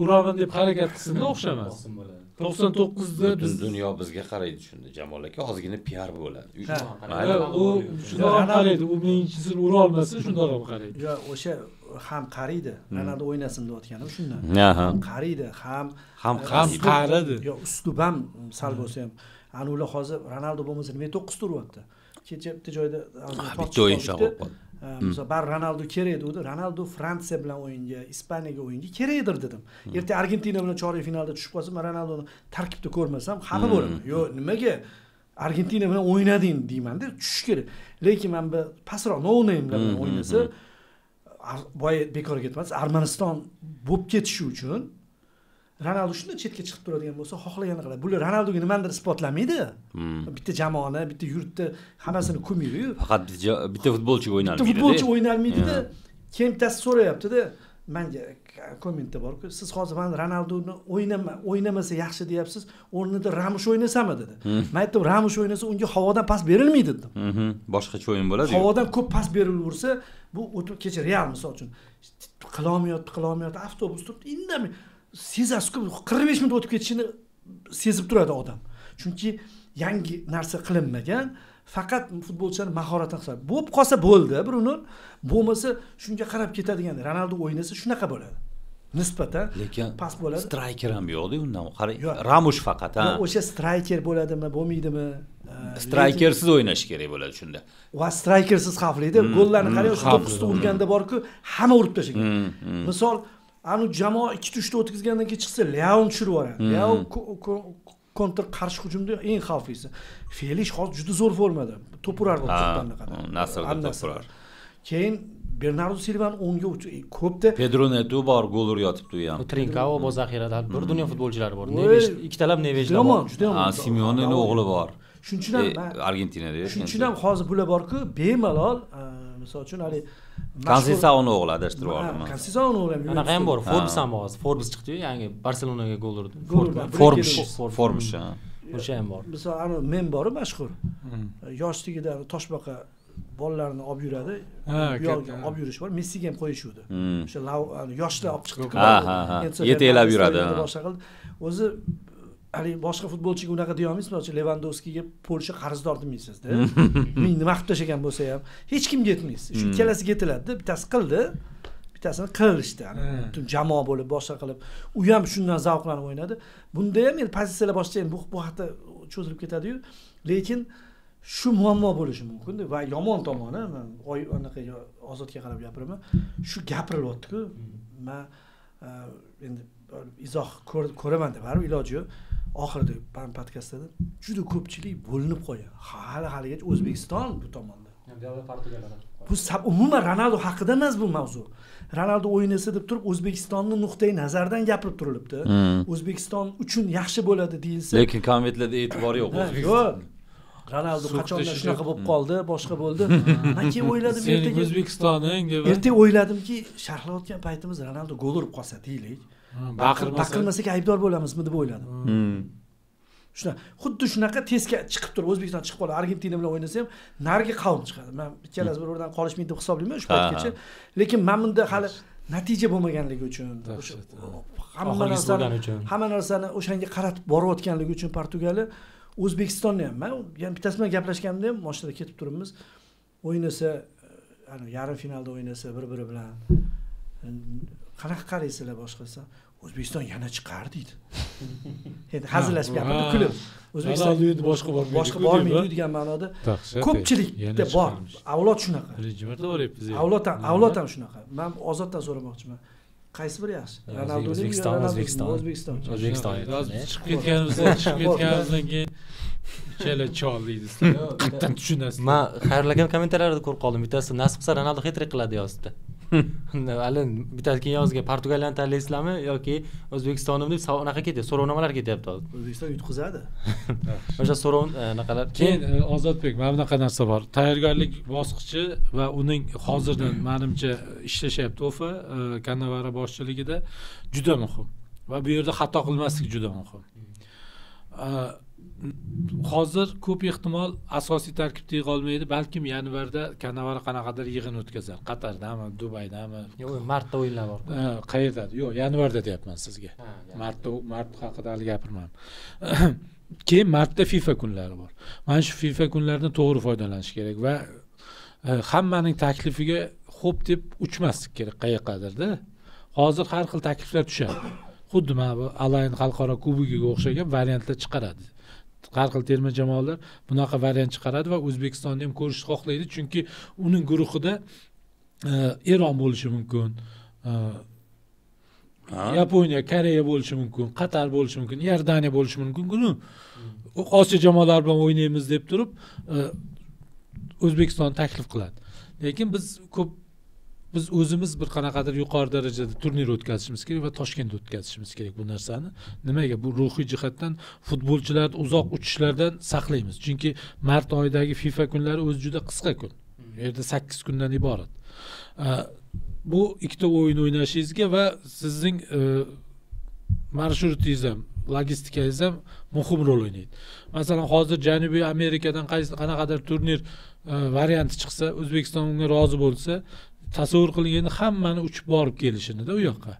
Uraman deb harakat qilsin-da, o'xshamas. 99da butun dunyo bizga qaraydi shunda. Jamol aka ozgina PR bo'ladi. U shundoq ham qaraydi, u meningsini ura olmasa shundoq ham qaraydi. Yo, o'sha ham qaraydi. Ronaldo o'ynasin deyotganim shundan. Qaraydi, ham qaradi. Yo, uslub ham sal bo'lsa ham. Ana ular hozir Ronaldo bo'lmasa nima 9 ta uryapti. Kecha bitta joyda bitta o'yin shag'al qoldi. Misol bar Ronaldo kerak edi. Ronaldo Fransiya bilan o'yinga, Ispaniyaga o'yinga kerakdir dedim. Erta Argentina bilan chorak finalda tushib qolsa, men Ronaldoni tarkibda ko'rmasam xafa bo'laman. Yo'q, nimaga Argentina bilan o'ynading deyman-da, tushish kerak. Lekin men bu pastroq no-name'lar bilan o'ynasa, boy bekorga ketmas. Armaniston bo'lib ketishi uchun Ronaldo shunday chetga chiqib turadigan bo'lsa, xohlaganini qiladi. Bular Ronaldoga nimadir isbotlamaydi. Bitta jamoani, bitta yurtda hammasini ko'maydi-yu. Faqat bitta futbolchi o'ynalmaydi. Bitta futbolchi o'ynalmaydi-da. Keyin bittasi so'rayapti-da. Menga kommentda bor-ku, siz hozir men Ronaldoni o'ynamasa yaxshi deyapsiz, o'rnida Ramos o'ynasami dedi. Men aytdim, Ramos o'ynasa unga havodan pas berilmaydi dedim. Boshqacha o'yin bo'ladi. Havodan ko'p pas berilaversa, bu kecha Real misol uchun qilamayapti, avtobus turibdi, indamay sezasiz-ku 45 minut o'tib ketishini sezib turadi odam. Chunki yangi narsa qilinmagan, faqat futbolchilar mahoratini hisob. Bo'lib qolsa bo'ldi, Bruno. Bo'lmasa shunga qarab ketadigan. Ronaldo o'ynasa shunaqa bo'ladi. Nisbatan pas bo'ladi. Striker ham yo'qdi undan. Qarang, Ramos faqat, ha. O'sha striker bo'ladimi, bo'lmaydimi? Strikersiz o'ynash kerak bo'ladi shunda. Va strikersiz xavfli-da. Gollarni qarang, o'sha to'qqizta urganda bor-ku, hamma urib tashlagan. Misol, anu jamoa 2-3 ta o'tkazgandan keyin chiqsa, Leao tushirib yuboradi. Leao kontr qarshi hujumda eng xavflisi. Felix hozir juda zo'r formada. To'p urar bo'lib chiqqandan qadar. Nasrda to'p urar. Keyin Bernardo Silvani o'ngga ko'pda Pedro Neto bor, gol uryotibdi u ham. Trinkao bor zaxirada bir dunyo futbolchilari bor. Nevesh, ikkitalab Neveshlar bor. Juda yomon. Simeonening o'g'li bor. Shuning uchun ham Argentinada. Shuning uchun ham hozir bular bor-ku, bemalol, misol uchun hali Konsesaoning o'g'li adashtirib oldim. Konsesaoning o'g'li ham. Anaqa ham bor. Forbes ham bor. Forbes chiqdi-yu, yangi Barselonaga gol urdi. Formish. O'sha ham bor. Misol ana men bor mashhur. Yoshligida toshbaqa bolalarni olib yuradi. Bu yoqqa olib yurish bor. Messiga ham qo'yishuvdi. O'sha yoshlar olib chiqdi. Yetelab yuradi. O'zi hali boshqa futbolchiga unaqa deya olmaysiz, masalan Lewandowskiga Polsha qarzdor demaysiz-da. Men nima qilib tashagan bo'lsa ham hech kimga yetmaysiz. Shu ikkalasiga yetiladi-da, bittasi qildi, bittasini qilishdi. Butun jamoa bo'lib boshqa qilib, u ham shundan zavqlanib o'ynadi. Bunda ham men pozitsiyalar boshqa ham bu haqda cho'zilib ketadi-yu, lekin shu muammo bo'lishi mumkin-da va yomon tomoni, men anaqa Ozodga qarab gapiraman, shu gapirilyapti-ku. Men endi izoh ko'raman deb baribir iloji yo'q. Oxirida podkastda juda ko'pchilik bo'linib qolgan. Haligacha O'zbekiston bu tomonda. Bu umuman Ronaldo haqida emas bu mavzu. Ronaldo o'ynasa deb turib O'zbekistonni nuqtai nazardan gapirib turilibdi. O'zbekiston uchun yaxshi bo'ladi deyilsa, lekin konvertlarda e'tibor yo'q O'zbekiston. Ronaldo qachondan shunaqa bo'lib qoldi, boshqa bo'ldi. Men keyin o'yladim ertaga O'zbekistonning deb. Ertaga o'yladimki, sharhlayotgan paytimiz Ronaldo gol urib qolsa deylik. Baqirmasak aybdor bo'lamizmi deb o'yladim. Shuna, xuddi shunaqa tezga chiqib turib O'zbekiston chiqib qoladi, Argentina bilan o'ynasa ham narigi qavm chiqadi. Men ikkalasi bir-biridan qolishmaydi deb hisoblayman shu paytgacha. Lekin men bunda hali natija bo'lmaganligi uchun, o'sha hamma narsani o'shanga qaratib borayotganligi uchun Portugaliya O'zbekistonni ham men yana bittasi bilan gaplashganimda ham mashinada ketib turibmiz. O'ynasa, yarim finalda o'ynasa bir-biri bilan qanaqa qaraysizlar boshqasi? O'zbekiston yana chiqar deydi. Endi hazillashib gapirdi, kulib. O'zbekiston boshqa bormaydi degan ma'noda ko'pchilikda bor. Avlod shunaqa. Birinchi marta boryapmiz. Avlod ham shunaqa. Men Ozoddan so'ramoqchiman. Qaysi biri yaxshi? Ronaldo O'zbekiston. Chiqib ketganimizdan keyin chala chol deydi. Qattan tushunasiz. Men xayrli aka kommentariylarda ko'rib qoldim. Bittasi nasib qilsa Ronaldo hat-trick qiladi yozdi. Hali bittasi keyin yozgan Portugaliyani tanlaysizlarmi yoki O'zbekistonni deb unaqa ketyapti, so'rovnomalar ketyapti hozir. O'zbekiston yutqizadi. O'sha so'rov naqalar. Keyin Ozodbek, mana bunaqa narsa bor. Tayyorgarlik bosqichi va uning hozirdan menimcha ishlashyapti OFA Kannavara boshchiligida juda muhim. Va bu yerda xato qilmaslik juda muhim. Hozir ko'p ehtimol asosiy tarkibda yig'a olmaydi, balkim yanvarda Kannavara qanaqadir yig'in o'tkazar. Qatardami, Dubaydami? Yo'q, martda o'yinlar bor. Qayerda? Yo'q, yanvarda deyapman sizga. Mart haqida hali gapirmayman. Keyin martda FIFA kunlari bor. Mana shu FIFA kunlaridan to'g'ri foydalanish kerak va hammaning taklifiga xo'p deb uchmaslik kerak qayerqadirda. Hozir har xil takliflar tushadi. Xuddi mana bu Align xalqaro kubogiga o'xshagan variantlar chiqaradi. Har xil terma jamoalar bunaqa variant chiqaradi va O'zbekistonni ham ko'rishni xohlaydi, chunki uning guruhida Eron bo'lishi mumkin, Yaponiya, Koreya bo'lishi mumkin, Qatar bo'lishi mumkin, Iordaniya bo'lishi mumkin-ku. Osiyo jamoalar bilan o'ynaymiz deb turib O'zbekiston taklif qiladi. Lekin biz o'zimiz bir qanaqadir yuqori darajada turnir o'tkazishimiz kerak va Toshkentda o'tkazishimiz kerak bu narsani. Nimaga? Bu ruhiy jihatdan futbolchilarni uzoq uchishlardan saqlaymiz. Chunki mart oyidagi FIFA kunlari o'zi juda qisqa kun. Bu yerda 8 kundan iborat. Bu ikkita o'yin o'ynashingizga va sizning marsrutingiz ham, logistikangiz ham muhim rol o'ynaydi. Masalan, hozir Janubiy Amerikadan qanaqadir turnir varianti chiqsa, O'zbekiston unga rozi bo'lsa, tasavvur qiling, endi hammani uchib borib kelishini-da u yoqqa.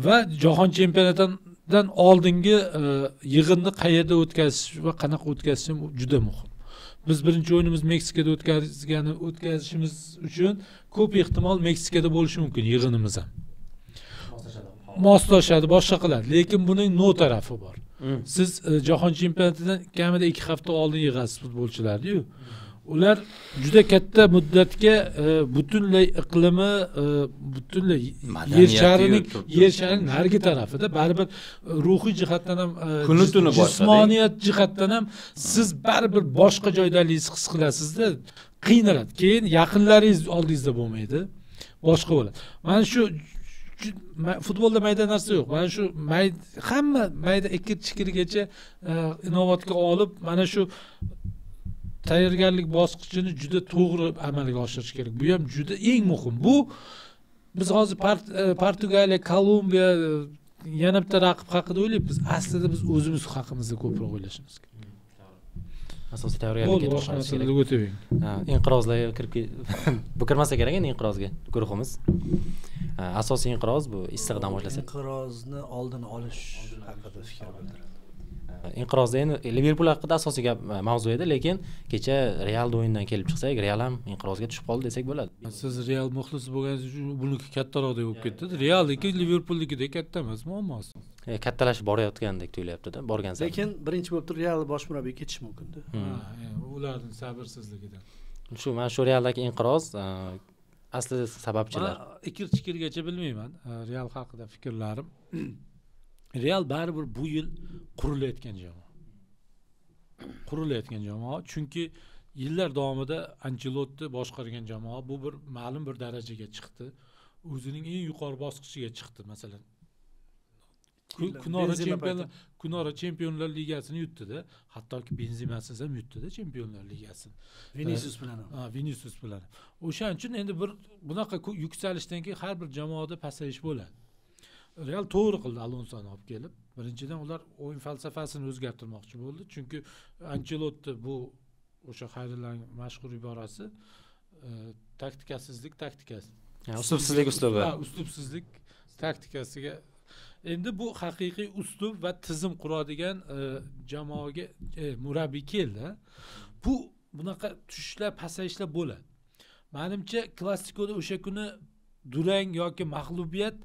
Va jahon chempionatidan oldingi yig'inni qayerda o'tkazish va qanaqa o'tkazish ham juda muhim. Biz birinchi o'yinimiz Meksikada o'tkazishimiz uchun ko'p ehtimol Meksikada bo'lishi mumkin yig'inimiz ham. Moslashadi, boshqa qiladi, lekin buning no tarafi bor. Siz jahon chempionatidan kamida 2 hafta oldin yig'asiz futbolchilarni-yu. ular juda katta muddatga butunlay iqlimi butunlay yer sharining narigi tarafida baribir ruhiy jihatdan ham jismoniyat jihatdan ham siz baribir boshqa joydaligini his qilasizda, qiynaladi. Keyin yaqinlaringiz oldingizda bo'lmaydi, boshqa bo'ladi. Mana shu futbolda mayda narsa yo'q. Mana shu hamma mayda ikir-chikirigacha inovatga olib, mana shu tayyorgarlik bosqichini juda to'g'ri amalga oshirish kerak. Bu ham juda eng muhim. Bu biz hozir Portugaliya, Kolumbiya yana bitta raqib haqida o'ylaymiz. Aslida biz o'zimiz haqimizda ko'proq o'ylashimiz kerak. Asosiy tayyorgarlikka boshqa narsalarga o'tavering. Inqirozlarga bu kirmasa kerak endi inqirozga guruhimiz. Asosiy inqiroz bu issiq dam olishlar. Inqirozni oldini olish haqida fikr bildiradi. Inqirozda endi Liverpool haqida asosiy gap mavzu edi, lekin kecha Real o'yindan kelib chiqsak, Real ham inqirozga tushib qoldi desak bo'ladi. Siz Real muxlisi bo'lganingiz uchun buniki kattaroqdek bo'lib ketdi. Realniki Liverpoolnikidek katta emas, muammosi. Kattalashib borayotgandek tuyulyapti-da, borgan sari. Lekin birinchi bo'lib turib Real bosh murabbiy ketishi mumkin-da. Ularning sabrsizligidan. Mana shu Realdagi inqiroz aslida sababchilar. Ikir-chikirgacha bilmayman Real haqida fikrlarim. Real baribir bu yil qurilayotgan jamoa. Chunki yillar davomida Ancelotti boshqargan jamoa bu bir ma'lum bir darajaga chiqdi. O'zining eng yuqori bosqichiga chiqdi, masalan. Kunora Chempionlar Ligasini yutdi-da, hattoki Benzemasiz ham yutdi-da Chempionlar Ligasini. Vinicius bilan. O'shaning uchun endi bir bunaqa yuksalishdan keyin har bir jamoada pasayish bo'ladi. Real to'g'ri qildi Alonsoni olib kelib. Birinchidan ular o'yin falsafasini o'zgartirmoqchi bo'ldi, chunki Ancelotti bu o'sha xayrlarning mashhur iborasi taktikasizlik taktikasi. Uslubsizlik uslubi. Uslubsizlik taktikasiga. Endi bu haqiqiy uslub va tizim quradigan jamoaga murabbiy keldi. Bu bunaqa tushishlar, pasayishlar bo'ladi. Menimcha klassikoda o'sha kuni durang yoki mag'lubiyat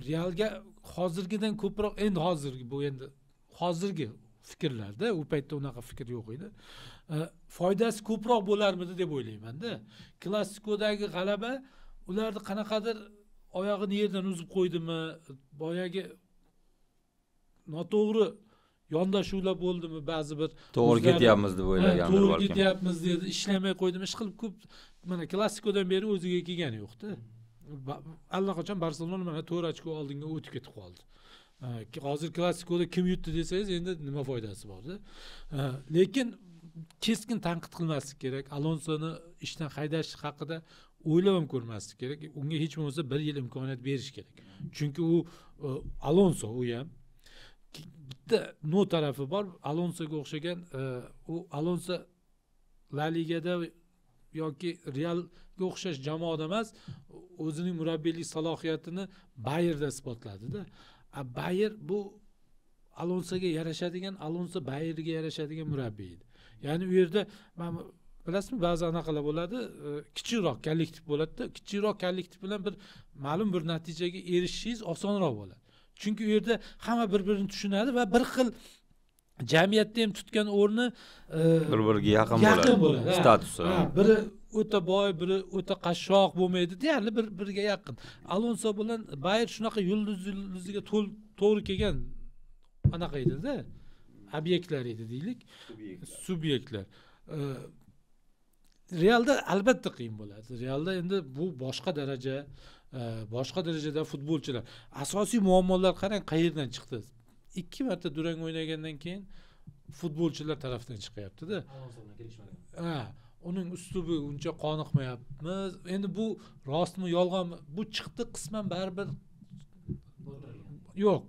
Realga hozirgidan ko'proq, endi hozirgi fikrlarda, u paytda unaqa fikr yo'q edi. Foydasi ko'proq bo'larmidi deb o'ylayman-da. Klassikodagi g'alaba ularni qanaqadir oyog'ini yerdan uzib qo'ydimi, boyagi noto'g'ri yondashuvlar bo'ldimi, ba'zi bir to'g'ri ketyapmiz deb o'ylagandir balkim. To'g'ri ketyapmiz dedi, ishlamay qo'ydimi, ish qilib ko'p mana klassikodan beri o'ziga kelgani yo'q-da. Allaqachon Barselona mana 4 ochko oldinga o'tib ketib qoldi. Hozir klassikoda kim yutdi desangiz, endi nima foydasi bor-da? Lekin keskin tanqid qilmaslik kerak. Alonsoni ishdan haydash haqida o'ylab ham ko'rmaslik kerak. Unga hech bo'lmasa 1 yil imkoniyat berish kerak. Chunki u Alonso, u ham bitta no tarafi bor. Alonsoga o'xshagan u Alonso La Ligada yoki Realga o'xshash jamoada emas, o'zining murabbiylik salohiyatini Bayerda isbotladi-da. Bayer bu Alonsoga yarashadigan, Alonso Bayerga yarashadigan murabbiy edi. Ya'ni u yerda bilasizmi, ba'zi anaqalar bo'ladi, kichikroq kollektiv bo'ladi-da. Kichikroq kollektiv bilan bir ma'lum bir natijaga erishishingiz osonroq bo'ladi. Chunki u yerda hamma bir-birini tushunadi va bir xil jamiyatda ham tutgan o'rni bir-biriga yaqin bo'ladi. Statusi. Biri o'ta boy, biri o'ta qashshoq bo'lmaydi, deyarli bir-biriga yaqin. Alonso bilan Bayer shunaqa yulduziga to'g'ri kelgan anaqa edi-da. Obyektlar edi deylik. Subyektlar. Realda albatta qiyin bo'ladi. Realda endi bu boshqa darajada futbolchilar. Asosiy muammolar qarang qayerdan chiqdi? 2 marta durang o'ynagandan keyin futbolchilar tarafdan chiqyapti-da. Uning uslubi uncha qoniqmayapmiz. Endi bu rostmi, yolg'onmi? Bu chiqdi qisman baribir. Yo'q.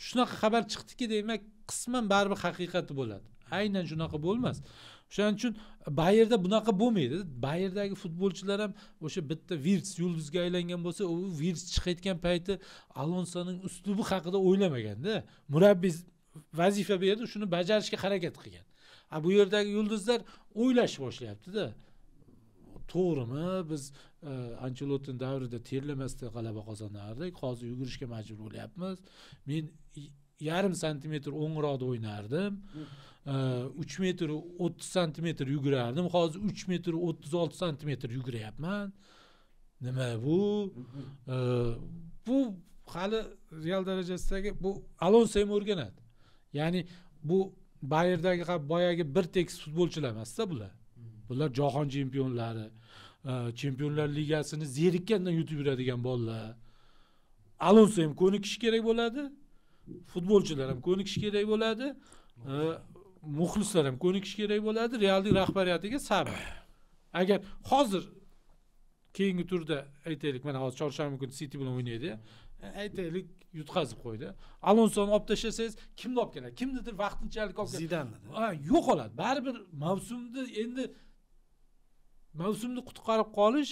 Shunaqa xabar chiqdiki, demak, qisman baribir haqiqati bo'ladi. Aynan shunaqa bo'lmas. O'shaning uchun Bayerda bunaqa bo'lmaydi. Bayerdagi futbolchilar ham o'sha bitta Wirtz yulduzga aylangan bo'lsa, u Wirtz chiqayotgan payti Alonsoning uslubi haqida o'ylamaganda, murabbiy vazifa berdi, shuni bajarishga harakat qilgan. Bu yerdagi yulduzlar o'ylash boshlayapti-da. To'g'rimi? Biz Ancelotti davrida terlamasdan g'alaba qozonardik, hozir yugurishga majbur bo'lyapmiz. Men yarim santimetr o'ngroqda o'ynardim. 3 metr 30 santimetr yugurardim. Hozir 3 metr 36 santimetr yuguryapman. Nima bu? Bu hali Real darajasidagi bu Alonso ham o'rganadi. Ya'ni bu Bayerdagi boyagi bir tekis futbolchilar emas-da bular. Bular jahon chempionlari, Chempionlar Ligasini zerikkandan yutib yuradigan bolalar. Alonso ham ko'nikish kerak bo'ladi. Futbolchilar ham ko'nikish kerak bo'ladi. Muxlislar ham ko'nikish kerak bo'ladi. Realning rahbariyatiga sabr. Agar hozir keyingi turda aytaylik, mana hozir chorshanba kuni City bilan o'ynaydi. Aytaylik yutqazib qo'ydi. Alonsoni olib tashlasangiz, kimni olib keladi? Kimnidir vaqtinchalik olib keladi. Zidanni. Yo'qoladi. Baribir mavsumni qutqarib qolish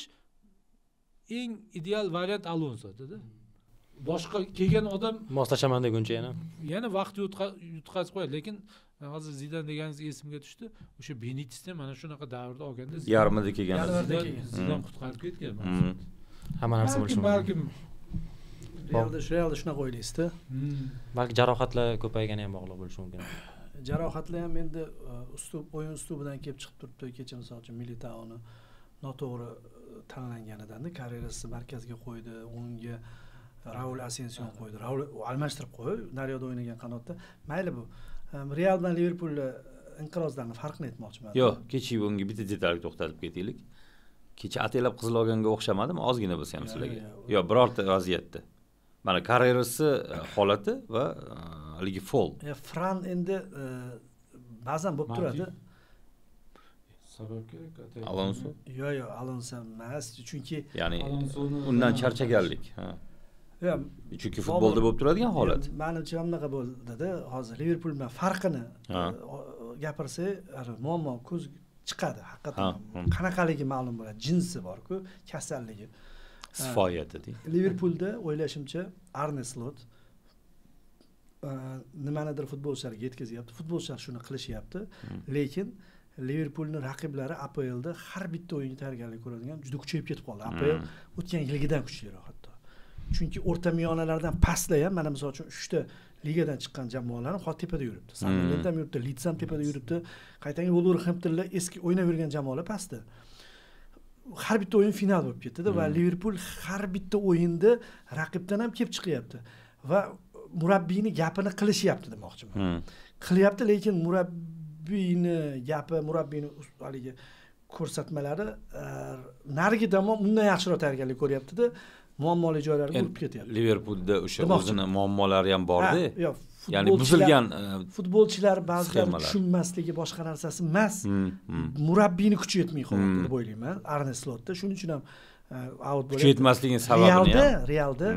eng ideal variant Alonso'da. Boshqa kelgan odam moslashaman deguncha yana vaqt yutqazib qo'yadi, lekin hozir Zidan deganingiz esimga tushdi. O'sha Benitesni mana shunaqa davrda olganda yarmida kelgan. Zidan qutqarib ketgan. Hamma narsa bo'lishi mumkin. Balkim Realda shunaqa o'ylaysizda. Balki jarohatlar ko'paygani ham bog'liq bo'lishi mumkin. Jarohatlar ham endi o'yin ustubidan kelib chiqib turibdi. Kecha misol uchun Militaoni noto'g'ri tanlanganidan karyerasi markazga qo'ydi, unga Raul Asensio qo'ydi. Raul almashtirib qo'ydi, Daryoda o'ynagan qanotda. Mayli bu. Real bilan Liverpoolning inqirozlarini farqini aytmoqchiman. Yo'q, kecha bunga bitta detalga to'xtalib ketaylik. Kecha atalab qizil olganga o'xshamadimi? Ozgina bo'lsa ham sizlarga. Yo'q, birorta vaziyatda. Mana karyerasi holati va haligi fol. Fran endi ba'zan bo'lib turadi. Sabab kerak. Alonso? Yo'q, Alonso emas, chunki ya'ni undan charchaganlik, ha. Yo'q, chunki futbolda bo'lib turadigan holat. Menimcha hamnaqa bo'ldi-da. Hozir Liverpool bilan farqini gapirsa, muammo ko'z chiqadi haqiqatan. Qanaqaligi ma'lum bo'ladi. Jinsi bor-ku, kasalligi. Sifoyati deydi. Liverpoolda o'ylashimcha Arne Slot nimanidir futbolchilarga yetkazyapti. Futbolchilar shuni qilishyapti, lekin Liverpoolning raqiblari APLda har bitta o'yinga tayyorgarlik ko'radigan juda kuchayib ketib qoldi. APL o'tgan yilgidan kuchliroq hatto. Chunki o'rta miyonalardan pastda ham mana misol uchun 3 ta ligadan chiqqan jamoalarning hozir tepada yuribdi. Sunderland ham yuribdi, Leeds ham tepada yuribdi. Qaytanga Wolverhamptonlar eski o'ynab yurgan jamoalar pastda. Har bitta o'yin final bo'lib ketdi va Liverpool har bitta o'yinda raqibdan ham kelib chiqyapti va murabbiyning gapini qilishyapti demoqchiman. Qilyapti, lekin murabbiyning haligi ko'rsatmalari narigi tomon undan yaxshiroq tayyorgarlik ko'ryapti-da, muammoli joylarga urib ketyapti. Liverpoolda o'sha o'zini muammolari ham bor-da. Ya'ni buzilgan futbolchilar ba'zilari tushunmasligi boshqa narsasi emas. Murabbiyni kuchi yetmay qoldi deb o'ylayman. Arne Slotda shuning uchun ham out bo'lyapti. Kuchi yetmasligining sababini Realda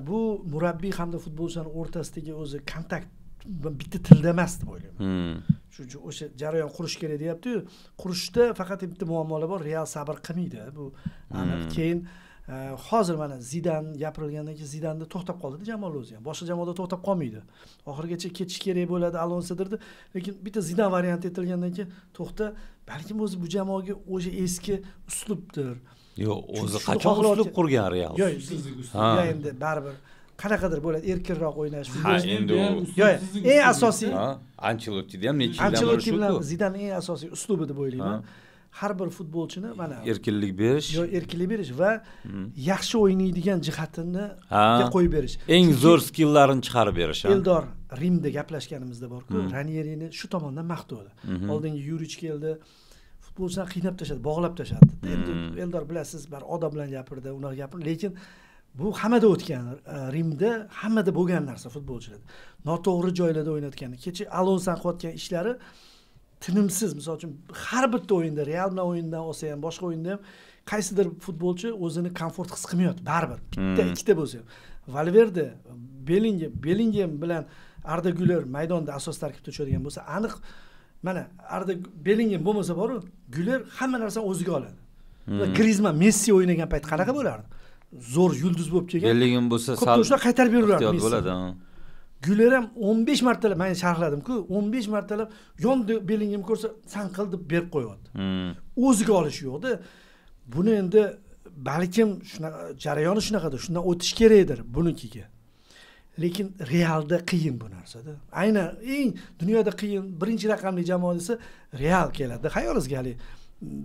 bu murabbiy hamda futbolchilarning o'rtasidagi o'zi kontakt bitta tilda emas deb o'ylayman. Shuning uchun o'sha jarayon qurish kerak deyapti-yu. Qurishda faqat bitta muammolar bor. Real sabr qilmaydi. Bu aniq. Keyin hozir mana Zidan gapirilgandan keyin Zidanda to'xtab qoldi jamoa o'zi ham. Boshqa jamoada to'xtab qolmaydi. Oxirigacha ketish kerak bo'ladi Alonsodirdi, lekin bitta Zidan varianti aytilgandan keyin to'xta, balkim o'zi bu jamoaga o'sha eski uslubdir. Yo'q, o'zi qachon uslub qurgan Real. Yo'q, endi baribir qanaqadir bo'ladi, erkinroq o'ynash. Endi eng asosiy Ancelotti ham necha yildan beri Ancelotti bilan Zidanning eng asosiy uslubi deb o'ylayman. Har bir futbolchini mana erkinlik berish, erkinlik berish va yaxshi o'ynaydigan jihatini qo'yib berish. Eng zo'r skilllarini chiqarib berish. Eldor Rimda gaplashganimizda bor-ku, Ranierini shu tomondan maqtadi. Oldingi Yurich keldi, futbolchilarni qiynab tashladi, bog'lab tashladi. Endi Eldor bilasiz, bar odam bilan gapirdi, ular gapirdi, lekin bu hammada o'tgan, Rimda hammada bo'lgan narsa futbolchilar. Noto'g'ri joylarda o'ynatgan. Kecha Alonso qilayotgan ishlari tinimsiz. Misol uchun har bitta o'yinda, Real bilan o'yindan olsa ham, boshqa o'yinda ham qaysidir futbolchi o'zini komfort his qilmayapti, baribir. Bitta, ikkita bo'lsa ham. Valverde, Bellingham bilan Arda Güler maydonda asos tarkibda tushadigan bo'lsa, aniq mana Bellingham bo'lmasa boru, Güler hamma narsani o'ziga oladi. Griezmann, Messi o'ynagan payt qanaqa bo'lardi? Zo'r yulduz bo'lib kelgan. Bellingham bo'lsa sal qaytarib berurardi. Bo'ladi. Güler ham 15 martalab men sharhladim-ku, 15 martalab yondi Bellingham ko'rsa, san qil deb berib qo'yapti. O'ziga olish yo'qda. Buni endi balkim shunaqa jarayoni shunaqadir, shundan o'tish kerakdir bunikiga. lekin Realda qiyin bu narsada. Aynan eng dunyoda qiyin birinchi raqamli jamoa desa Real keladi. Xayolingizga hali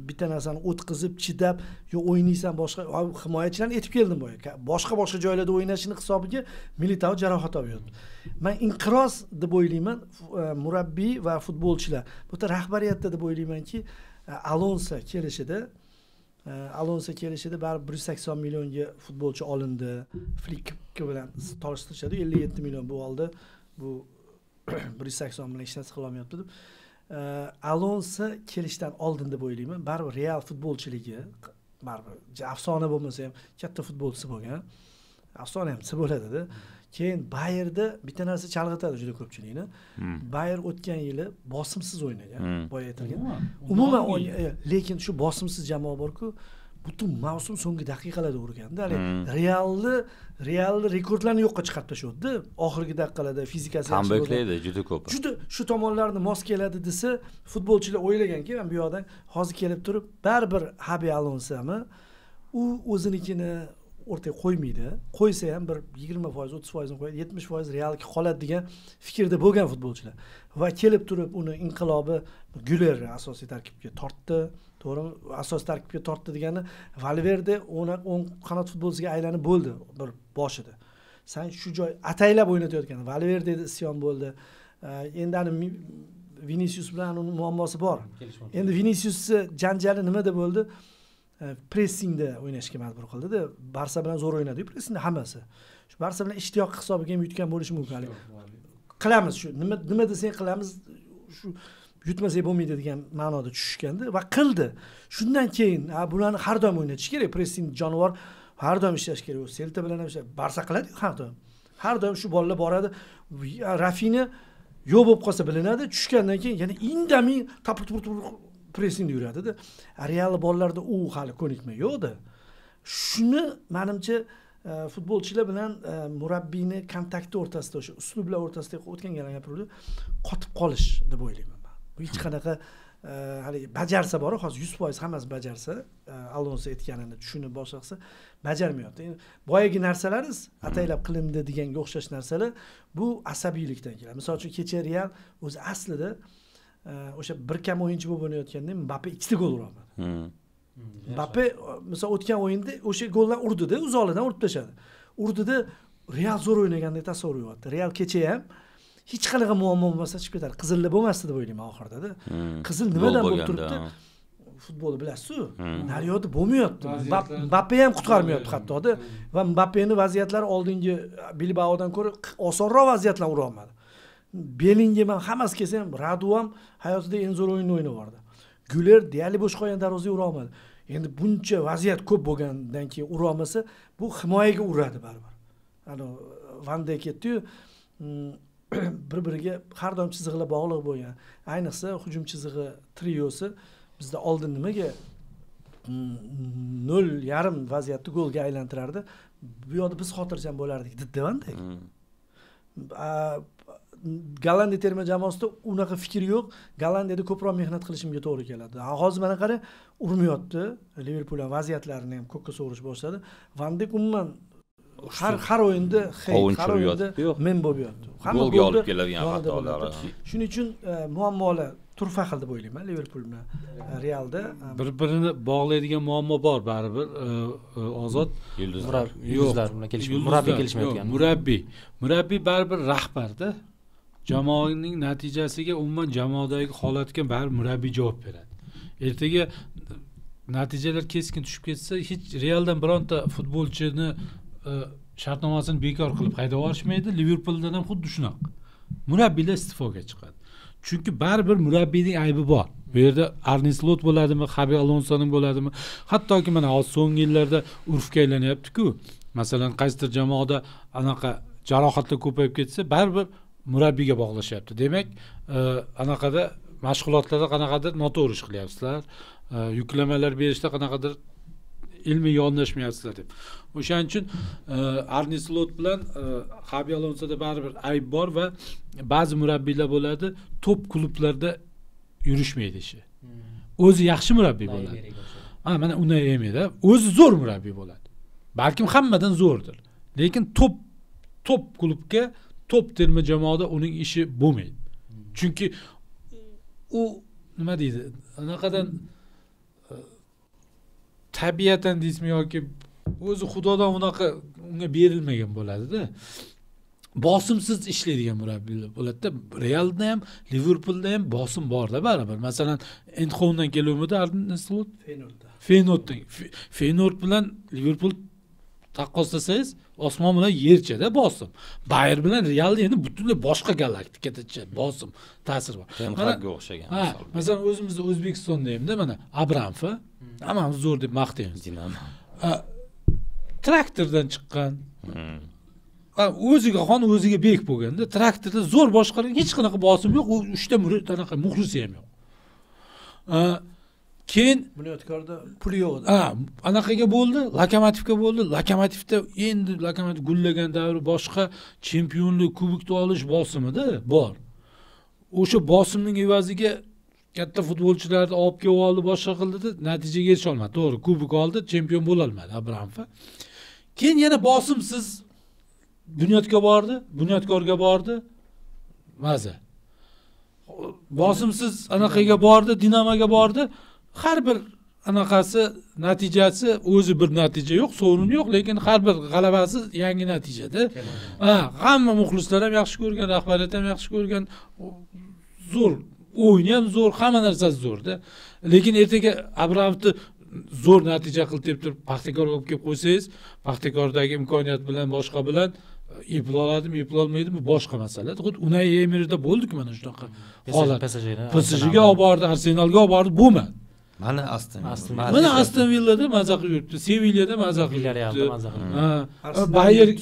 bitta narsani o'tkazib, chidab, yo o'ynaysan boshqa himoyachilarni aytib keldim bu. Boshqa joylarda o'ynashini hisobiga Militao jarohat olyapti. Men inqiroz deb o'ylayman, murabbiy va futbolchilar. Bu yerda rahbariyatda deb o'ylaymanki, Alonso kelishida baribir 180 millionga futbolchi olindi. Flick bilan solishtirishadi 57 million bu oldi. Bu 180 million hech narsa qila olmayapti deb. Alonso kelishdan oldin deb o'ylayman. Baribir Real futbolchiligi baribir afsona bo'lmasa ham katta futbolchi bo'lgan. Afsona ham desa bo'ladi-da. Keyin Bayerda bitta narsa chalg'itadi juda ko'pchilikni. Bayer o'tgan yili bosimsiz o'ynagan, boya aytilgan. Umuman lekin shu bosimsiz jamoa bor-ku, butun mavsum so'nggi daqiqalarda urganda, Realni rekordlarni yo'qqa chiqarib tashladi. Oxirgi daqiqalarda fizikasi yaxshi bo'ldi. Comebacklaydi juda ko'p. Juda shu tomonlarni mos keladi desa, futbolchilar o'ylaganki, men bu yoqdan hozir kelib turib, baribir Xabi Alonsomi u o'zinikini o'rtaga qo'ymaydi. Qo'ysa ham bir 20%, 30% ni qo'yadi, 70% Realga qoladi degan fikrda bo'lgan futbolchilar. Va kelib turib uni inqilobi Güler asosiy tarkibga tortdi. To'g'rimi? Asosiy tarkibga tortdi degani Valverde 10 qanot futbolchiga aylanib bo'ldi bir boshida. Sen shu joy ataylab o'ynatayotgan Valverdeda isyon bo'ldi. Endi ani Vinicius bilan uning muammosi bor. Endi Viniciusni janjali nimada bo'ldi? Pressingda o'ynashga majbur qildi-da. Barsa bilan zo'r o'ynadi-ku pressingda hammasi. Shu Barsa bilan ishtiyoq hisobiga ham yutgan bo'lishi mumkin. Qilamiz shu. Nima desang qilamiz, shu yutmasak bo'lmaydi degan ma'noda tushishgandi va qildi. Shundan keyin bularni har doim o'ynatish kerak. Pressing jonivor har doim ishlash kerak. U Celta bilan ham ishlab, Barsa qiladi har doim. Har doim shu bolalar boradi. Rafini yo'q bo'lib qolsa bilinadi. Tushgandan keyin yana indamay tapir pressingda yuradi-da. Real bolalarda u hali ko'nikma yo'qdi. Shuni menimcha futbolchilar bilan murabbiyni kontakti o'rtasida, o'sha uslublar o'rtasida o'tgan gapirdi, qotib qolish deb o'ylayman men. Bu hech qanaqa hali bajarsa bor, hozir 100% hammasi bajarsa, Alonso aytganini tushunib boshqasi bajarmayapti. Endi boyagi narsalarimiz ataylab qilindi deganga o'xshash narsalar bu asabiylikdan keladi. Misol uchun kecha Real o'zi aslida o'sha bir kam o'yinchi bo'lib o'ynayotganda Mbappe 2 ta gol urolmadi. Mbappe misol o'tgan o'yinda o'sha goldan urdi-da, uzoqlardan urib tashadi. Urdida Real zo'r o'ynagandek tasavvur qilyapti. Real kecha ham hech qanaqa muammo bo'lmasa chiqib ketadi. Qizillar bo'lmasdi deb o'ylayman oxirida-da. Qizil nimadan bo'lib turibdi? Futbolni bilasiz-ku. Naryoda bo'lmayapti. Mbappe ham qutqarmayapti hatto-da va Mbappening vaziyatlari oldingi Bilbaodan ko'ra osonroq vaziyatlar ura olmadi. Bellingham ham hammasi kelsa ham Radu ham hayotida eng zo'r o'yinni o'ynaverdi. Güler deyarli bo'sh qolgan darvozaga ura olmadi. Endi buncha vaziyat ko'p bo'lgandan keyin ura olmasa, bu himoyaga uradi baribir. Van Dijk ketdi-yu, bir-biriga har doim chiziqlar bog'liq bo'lgan. Ayniqsa hujum chizig'i triosi bizda oldin nimaga 0,5 vaziyatni golga aylantirardi. Bu yoqda biz xotirjam bo'lardik, dedi Van Dijk. Gollandiya terma jamoasida unaqa fikr yo'q. Gollandiyada ko'proq mehnat qilishimga to'g'ri keladi. Hozir mana qara, urmayapti. Liverpool ham vaziyatlarini ham ko'kka sovurish boshladi. Van Dijk umuman har o'yinda men bo'lib yotdi. Golga olib keladigan xatolari. Shuning uchun muammolar turfa xil deb o'ylayman Liverpool bilan Realda. Bir-birini bog'laydigan muammo bor baribir. Ozod yulduzlar bilan kelishmayotgan. Murabbiy baribir rahbarda. Jamoaning natijasiga, umuman jamoadagi holatga baribir murabbiy javob beradi. Ertaga natijalar keskin tushib ketsa, hech Realdan bironta futbolchini shartnomasini bekor qilib haydab yuborishmaydi. Liverpooldan ham xuddi shunaqa. Murabbiylar iste'foga chiqadi. Chunki baribir murabbiyning aybi bor. Bu yerda Arne Slot bo'ladimi, Xabi Alonsoning bo'ladimi? Hattoki mana hozir so'nggi yillarda urfga aylanyapti-ku. Masalan, qaysidir jamoada anaqa jarohatlar ko'payib ketsa, baribir murabbiyga bog'lashyapti. Demak, anaqada mashg'ulotlarda qanaqadir noto'g'ri ish qilyapsizlar, yuklamalar berishda qanaqadir ilmiy yondashmayapsizlar deb. O'shaning uchun Arne Slot bilan Xabi Alonsoda baribir ayb bor va ba'zi murabbiylar bo'ladi, top klublarda yurishmaydi ishi. O'zi yaxshi murabbiy bo'ladi. Mana unday emaydi. O'zi zo'r murabbiy bo'ladi. Balkim hammadan zo'rdir. Lekin top top klubga, top terma jamoada uning ishi bo'lmaydi. Chunki u nima deydi? Anaqadan tabiatan deysizmi yoki o'zi xudodan unaqa unga berilmagan bo'ladi-da. Bosimsiz ishlaydigan murabbiylar bo'ladi-da. Realda ham, Liverpoolda ham bosim bor-da baribir. Masalan, Eindhovendan keluvdi Arne Slot Feyenoord bilan Liverpool taqqoslasangiz, osmon bilan yerchada bosim. Bayer bilan Real endi butunlay boshqa galaktikacha bosim ta'sir bor. Temhaga o'xshagan misol. Masalan, o'zimizda O'zbekistonda hamda mana Abramov, hammamiz zo'r deb maqtaymiz. Dinamo. Traktordan chiqqan. O'ziga xon o'ziga bek bo'lganda, traktorda zo'r boshqargan, hech qanaqa bosim yo'q, u 3 ta anaqa muxlisi ham yo'q. Keyin Bunyodkorda puli yo'q edi. Anaqaga bo'ldi, Lokomotivga bo'ldi. Lokomotivda endi Lokomotiv gullagan davri boshqa, chempionlik, kubokni olish bosimida bor. O'sha bosimning evaziga katta futbolchilarni olib kelib oldi, boshqa qildi-da, natijaga erisha olmadi. To'g'ri, kubok oldi, chempion bo'la olmadi Abramov. Keyin yana bosimsiz Bunyodkorga bordi. Maza. Bosimsiz anaqaga bordi, Dinamoga bordi. Har bir anaqasi natijasi o'zi bir natija yo'q, so'rin yo'q, lekin har bir g'alabasi yangi natijada. Hamma muxlislar ham yaxshi ko'rgan, rahbariyat ham yaxshi ko'rgan. Zo'r, o'yin ham zo'r, hamma narsasi zo'rda. Lekin ertaga Abramovni zo'r natija qilib deb turib Paxtakorga olib kelib qo'ysangiz, Paxtakordagi imkoniyat bilan boshqa bilan eploladimi, eplolmaydimi boshqa masala. Xuddi Unai Emeryda bo'ldi-ku mana shunaqa holat. PSJga olib bordi, Arsenalga olib bordi, bo'lmadi. Mana Aston Villada maza qilib yuribdi, Sevillada maza qilib Villarrealda maza qilib.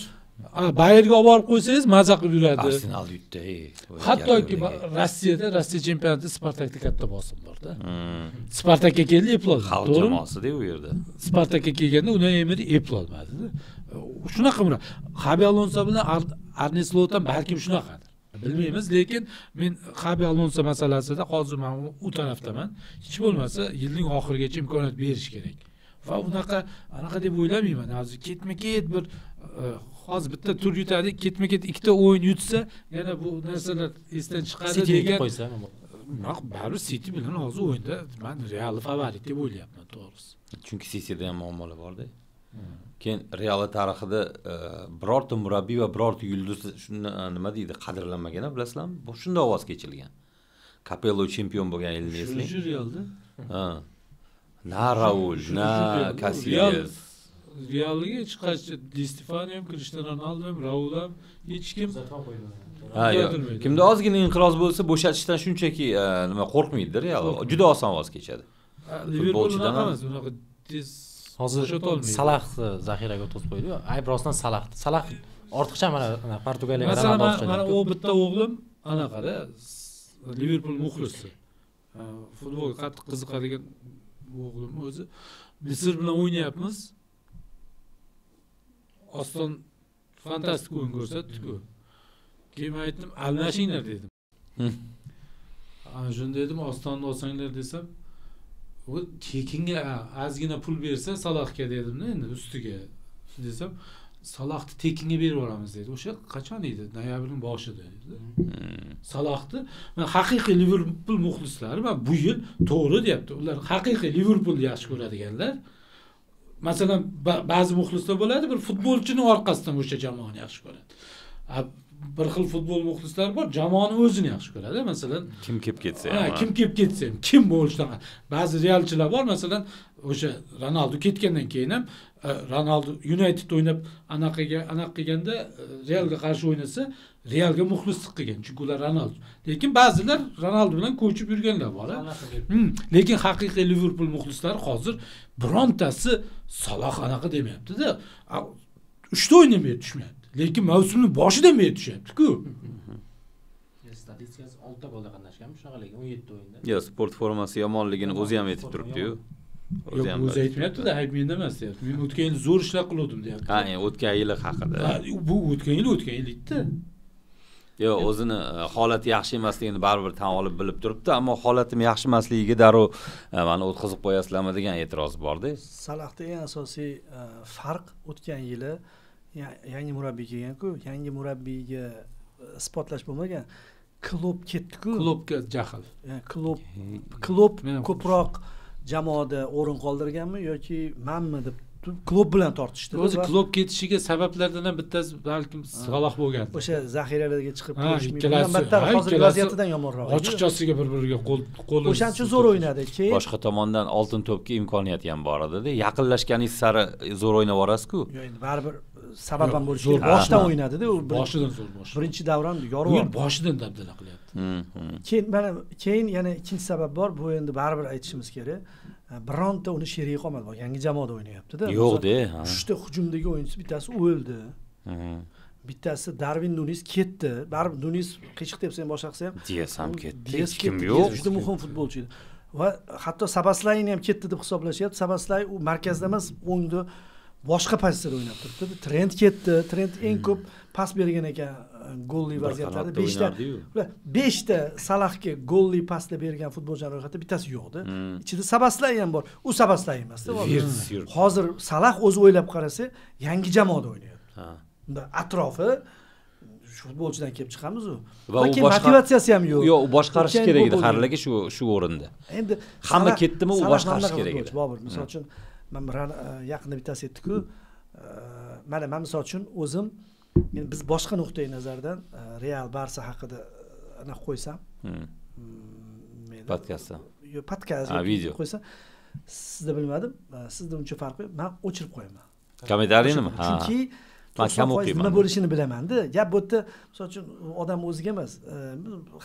Bayerga olib borib qo'ysangiz maza qilib yuradi. Arsenal yutdi. Hattoki Rossiya chempionatida Spartakda katta bosim bor-da. Spartakka keldi, eplolmadi. Xalq jamoasida u yerda. Spartakka kelganda Unai Emery eplolmadi-da. Shunaqa mura. Xabi Alonso bilan Arne Slot ham balkim shunaqadir. Bilmaymiz, lekin men Xabi Alonso masalasida hozir men u tarafdaman. Hech bo'lmasa yilning oxirigacha imkoniyat berish kerak. Va anaqa deb o'ylamayman. Hozir ketma-ket bir hozir bitta tur yutadi, ketma-ket ikkita o'yin yutsa, yana bu narsalar esdan chiqadi degan. Baribir City bilan hozir o'yinda men Real favorit deb o'ylayapman, to'g'risi. Chunki Cityda ham muammolar bor-da. Keyin Real tarixida birorta murabbiy va birorta yulduz shuni nima deydi, qadrlanmagan, bilasizlarmi? Bu shunda ovoz kechilgan. Capello chempion bo'lgan yilni eslang. Shu Realda. Na Raul, na Casillas. Realga hech qaysi Di Stefano ham, Cristiano Ronaldo ham, Raul ham hech kim kimda ozgina inqiroz bo'lsa, bo'shatishdan shunchaki nima qo'rqmaydi Real. Juda oson voz kechadi. Futbolchidan emas, unaqa tez hozir Salah zaxiraga to'sib qo'ydi-yu. Ayb rostdan Salah ortiqcha mana Portugaliyaga Ronaldo o'xshaydi. Mana u bitta o'g'lim anaqada Liverpool muxlisi. Futbolga qattiq qiziqadigan o'g'lim o'zi. Misr bilan o'ynayapmiz. Oston fantastik o'yin ko'rsatdi-ku. Keyin aytdim, almashinglar dedim. Ana shunda dedim, Ostonni olsanglar desam, u tekinga ozgina pul bersa Salohga dedim-da, endi ustiga desam, Salohni tekinga berib olamiz dedi. O'sha qachon edi? Noyabrning boshida edi. Salohni men haqiqiy Liverpool muxlislari, men bu yil to'g'ri deyapti. Ular haqiqiy Liverpoolni yaxshi ko'radiganlar. Masalan, ba'zi muxlislar bo'ladi, bir futbolchining orqasidan o'sha jamoani yaxshi ko'radi. Bir xil futbol muxlislari bor, jamoani o'zini yaxshi ko'radi. Masalan, kim kelib ketsa ham. Kim kelib ketsa ham, kim bo'lishidan. Ba'zi realchilar bor, masalan, o'sha Ronaldo ketgandan keyin ham Ronaldo United o'ynab anaqa qilganda Realga qarshi o'ynasa, Realga muxlislik qilgan, chunki ular Ronaldo. Lekin ba'zilar Ronaldo bilan ko'chib yurganlar bor. Lekin haqiqiy Liverpool muxlislari hozir birontasi Salah anaqa demayapti-da. 3 ta o'ynamay tushmayapti. Lekin mavsumning boshidan beri tushyapti-ku. Statistikasi 6 ta golda qatnashganmi, shunaqa lekin 17 o'yinda. Yo, sport formasi yomonligini o'zi ham aytib turibdi-yu. O'zi aytmayapti-da, ayb menda emas deyapti. Men o'tgan yil zo'r ishlar qildim deyapti. O'tgan yili haqida. Bu o'tgan yilda. Yo, o'zini holati yaxshi emasligini baribir tan olib bilib turibdi, ammo holatim yaxshi emasligiga darrov meni o'tkazib qo'yasizlarmi degan e'tiroz bor-da. Salahda eng asosiy farq o'tgan yili yangi murabbiy kelgan-ku, yangi murabbiyga isbotlash bo'lmagan. Klub ketdi-ku. Klubga jahl. Klub ko'proq jamoada o'rin qoldirganmi yoki menmi deb klub bilan tortishdi. O'zi klub ketishiga sabablardan ham bittasi balkim Saloh bo'lgan. O'sha zaxiralarga chiqib ko'rishmaydi. Battar hozirgi vaziyatidan yomonroq. Ochiqchasiga bir-biriga qo'l. O'shaning uchun zo'r o'ynadi. Keyin boshqa tomondan oltin to'pga imkoniyat ham bor edi-da. Yaqinlashganingiz sari zo'r o'ynab borasiz-ku. Yo'q, endi baribir sabab ham bo'lishi kerak. Boshdan o'ynadi-da, u boshidan zo'r bosh. Birinchi davron yorib. Boshidan dabdala qilyapti. Keyin yana ikkinchi sabab bor. Bu endi baribir aytishimiz kerak. Bironta uni sherigi qolmadi. Yangi jamoada o'ynayapti-da. Yo'q-da. 3 ta hujumdagi o'yinchisi bittasi o'ldi. Bittasi Darwin Nunes ketdi. Baribir Nunes qichiq debsa ham boshqa qilsa ham Dias ham ketdi. Kim yo'q. Juda muhim futbolchi edi. Va hatto Sabaslayni ham ketdi deb hisoblashyapti. Sabaslay u markazda emas, o'ngda boshqa pozitsiyada o'ynab turibdi. Trent ketdi. Trent eng ko'p pas bergan ekan golli vaziyatlarda 5 ta Salahga golli pasda bergan futbolchilar ro'yxatida bittasi yo'qdi. Ichida Sabaslay ham bor. U Sabaslay emas-da. Hozir Salah o'zi o'ylab qarasa, yangi jamoada o'ynayapti. Unda atrofi futbolchidan kelib chiqamiz u. Va motivatsiyasi ham yo'q. Yo'q, u boshqarish kerak edi Harlarga shu o'rinda. Endi hamma ketdimi, u boshqarish kerak edi. Bobur, misol uchun men yaqinda bittasi aytdi-ku, mana men misol uchun o'zim biz boshqa nuqtai nazardan Real Barsa haqida ana qo'ysam, podkastda. Yo'q, podkast video qo'ysam, sizda bilmadim, sizda uncha farqi yo'q. Men o'chirib qo'yaman. Kommentariymi? Chunki nima bo'lishini bilaman-da. Gap bu yerda, misol uchun odam o'ziga emas,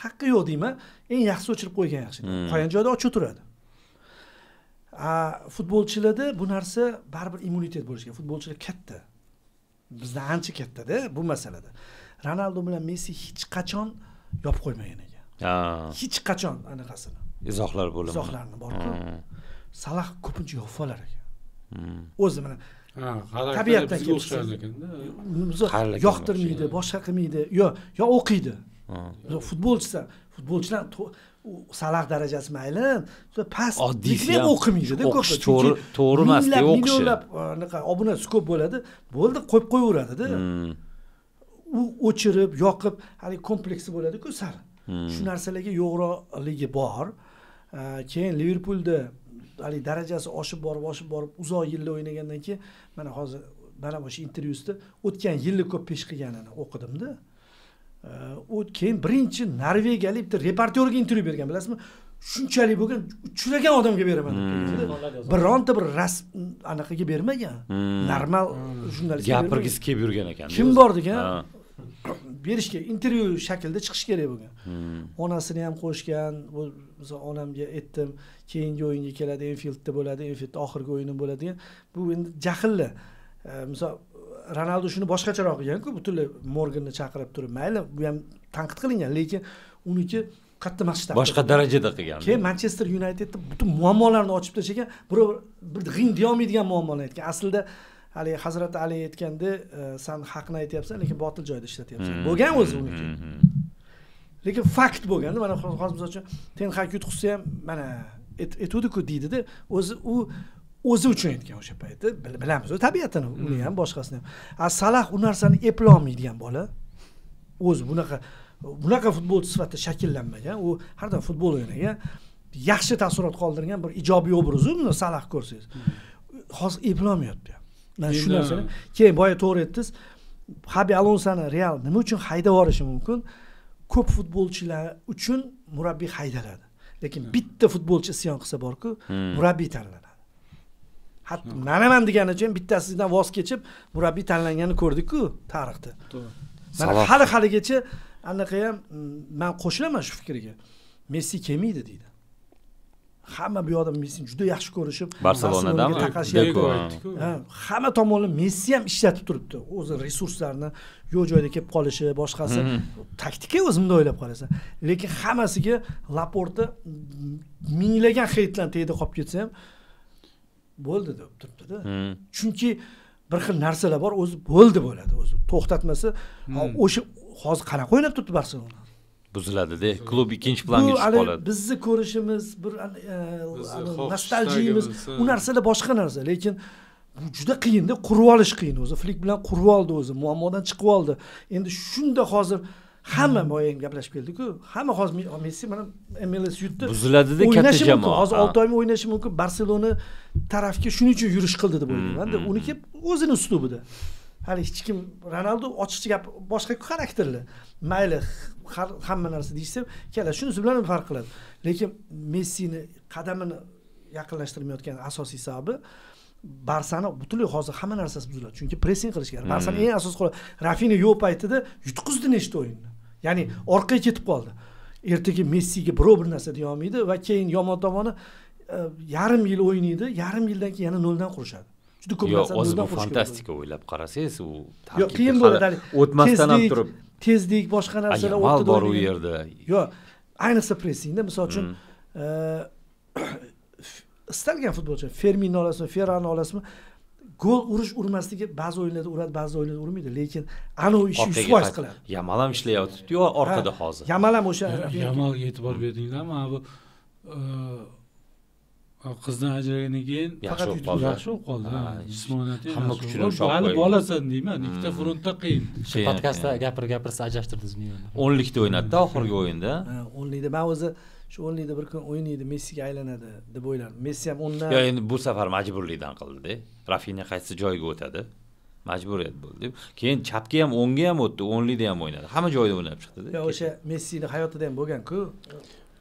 haqqi yo'q deyman, eng yaxshisi o'chirib qo'ygan yaxshi. Qolgan joyda ochiq turadi. Futbolchilarda bu narsa baribir immunitet bo'lishi kerak. Futbolchilar katta. Bizda ancha katta-da bu masalada. Ronaldo bilan Messi hech qachon yopib qo'ymagan ekan. Hech qachon anaqasini. Izohlar bo'ladi. Izohlarni bor-ku. Salah ko'pincha yopib olar ekan. O'zi mana tabiatdan kelib ekanda. Yoqtirmaydi, boshqa qilmaydi, yo o'qiydi. Futbolchilar Salah darajasi mayli, past oddiy o'qimaydi-da ko'p. To'g'ri emas-da o'qishi. Millionlab anaqa obunasi ko'p bo'ladi. Bo'ldi, qo'yib qo'yaveradi-da. U o'chirib, yoqib, hali kompleksi bo'ladi-ku sal. Shu narsalarga yo'g'roqligi bor. Keyin Liverpoolda hali darajasi oshib borib uzoq yillar o'ynagandan keyin mana hozir mana o'sha intervyusida o'tgan yilni ko'p pesh qilganini o'qidim-da. U keyin birinchi norvegiyalik bitta reportyorga intervyu bergan, bilasizmi? Shunchalik bo'lgan, uchragan odamga beraman deb. Bironta bir anaqaga bermagan. Normal jurnalistga gapirgisi kelib yurgan ekan. Kim bor degan? Berishga, intervyu shaklida chiqish kerak bo'lgan. Onasini ham qo'shgan. Bu misol onamga aytdim, keyingi o'yinga keladi, Enfieldda bo'ladi, Enfieldda oxirgi o'yini bo'ladi degan. Bu endi jahlli. Misol Ronaldo shuni boshqacharoq qilgan-ku, butunlay Morganni chaqirib turib, mayli, bu ham tanqid qilingan, lekin uniki katta masshtabda. Boshqa darajada qilgan. Keyin Manchester Unitedda butun muammolarni ochib tashlagan, bir g'ing deyolmaydigan muammolarni aytgan. Aslida hali Hazrat Ali aytganda, sen haqni aytyapsan, lekin botil joyda ishlatyapsan. Bo'lgan o'zi uniki. Lekin fakt bo'lganda, mana hozir misol uchun Ten Hag yutqizsa ham mana aytuvdi-ku deydi-da, o'zi uchun aytgan o'sha paytda. Bilamiz o tabiatini, uni ham boshqasini ham. Salah u narsani eplolmaydigan bola. O'zi bunaqa futbolchi sifatida shakllanmagan. U har doim futbol o'ynagan, yaxshi taassurot qoldirgan bir ijobiy obraz uni Salah ko'rsangiz. Hozir eplolmayapti. Mana shu narsani keyin boya to'g'ri aytdingiz. Xabi Alonsoni Real nima uchun haydab yuborishi mumkin? Ko'p futbolchilar uchun murabbiy haydaladi. Lekin bitta futbolchi isyon qilsa bor-ku, murabbiy tanlanadi. Hatto manaman deganicha bittasidan voz kechib murabbiy tanlanganini ko'rdik-ku tarixda. Mana hali-haligacha anaqa ham men qo'shilaman shu fikrga. Messi kelmaydi deydi. Hamma bu odam Messini juda yaxshi ko'rishib, Barselonadami taqashyapti. Hamma tomonlar Messi ham ishlatib turibdi. O'zi resurslarni yo'q joyda kelib qolishi, boshqasi taktika o'zimda o'ylab qarasan. Lekin hammasiga Laporta minglagan heytlar tegdi qolib ketsa ham bo'ldi deb turibdi-da. Chunki bir xil narsalar bor, o'zi bo'ldi bo'ladi, o'zi to'xtatmasa, o'sha hozir qanaqa o'ynab turibdi Barselona? Buziladi-da, klub ikkinchi planga tushib qoladi. Bizni ko'rishimiz, bir nostalgiyamiz, u narsalar boshqa narsa, lekin bu juda qiyinda, qurib olish qiyin o'zi. Flik bilan qurib oldi o'zi, muammodan chiqib oldi. Endi shunda hozir hamma boya ham gaplashib keldi-ku. Hamma hozir Messi mana MLS yutdi. Buziladi-da katta jamoa. Hozir 6 oymi o'ynashi mumkin. Barselona tarafga shuning uchun yurish qildi deb o'ylayman. Uniki o'zini uslubida. Hali hech kim Ronaldo ochiqcha gap boshqa xarakterli. Mayli hamma narsa deysa, kela shunisi bilan farq qiladi. Lekin Messini qadamini yaqinlashtirmayotgan asosiy sababi Barsani butunlay hozir hamma narsasi buziladi. Chunki pressing qilish kerak. Barsani eng asosiy qurol Rafinha yo'q paytida yutqizdi nechta o'yinni. Ya'ni orqaga ketib qoldi. Ertaga Messiga birov bir narsa deya olmaydi va keyin yomon tomoni yarim yil o'ynaydi, yarim yildan keyin yana noldan qurishadi. Juda ko'p narsa noldan qurish. Fantastika o'ylab qarasangiz, u tarkib qiyin bo'ladi. O'tmasdan ham turib, tezlik, boshqa narsalar o'rtada bor u yerda. Yo'q, ayniqsa pressingda, misol uchun istalgan futbolchi, Fermino olasizmi, Ferrani olasizmi, gol urish urmasligi ba'zi o'yinlarda uradi, ba'zi o'yinlarda urmaydi, lekin ana u ishni 100% qiladi. Yamal ham ishlayapti-ku orqada hozir. Yamal ham o'sha Yamalga e'tibor berdinglarmi? Bu qizdan ajragandan keyin faqat yaxshi bo'lib qoldi. Jismoniyati hamma kuchini ushlab hali bolasan deyman, ikkita frontda qiyin. Shu podkastda gapirsa ajrashtirdingizmi? 10likda o'ynadi-da oxirgi o'yinda. 10likda. Men o'zi shu 10likda bir kun o'ynaydi, Messiga aylanadi deb o'yladim. Messi ham undan yo endi bu safar majburlikdan qildi-da. Rafinha qaysi joyga o'tadi? Majburiyat bo'ldi. Keyin chapga ham, o'ngga ham o'tdi, 10likda ham o'ynadi. Hamma joyda o'ynab chiqdi-da. Yo o'sha Messining hayotida ham bo'lgan-ku.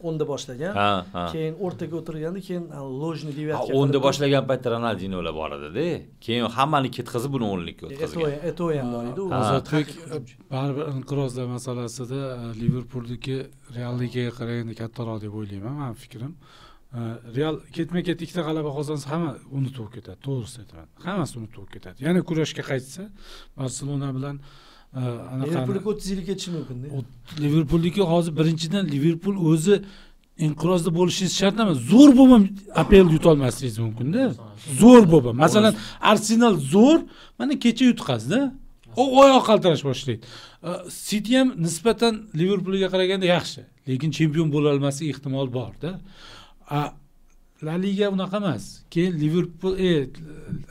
O'nda boshlagan. Keyin o'rtaga o'tirganda, keyin lojni devyatga. O'nda boshlagan paytda Ronaldinholar bor edi-da. Keyin hammani ketkazib uni 10likka o'tkazgan. Eto'y ham bor edi. Ozodbek baribir inqirozlar masalasida Liverpuldagi Realligaga qaraganda kattaroq deb o'ylayman, men fikrim. Real ketma-ket ikkita g'alaba qozonsa hamma unutib ketadi, to'g'risi aytaman. Hammasi unutib ketadi. Yana kurashga qaytsa, Barselona bilan Liverpoolga 30 yil ketishi mumkin-da. Liverpoolniki hozir birinchidan Liverpool o'zi inqirozda bo'lishingiz shart emas. Zo'r bo'lmam APL yuta olmasligingiz mumkin-da. Zo'r bo'lmam. Masalan, Arsenal zo'r, mana kecha yutqazdi. O oyoq qaltirash boshlaydi. City ham nisbatan Liverpoolga qaraganda yaxshi, lekin chempion bo'la olmasligi ehtimol bor-da. La Liga unaqa emas. Keyin Liverpool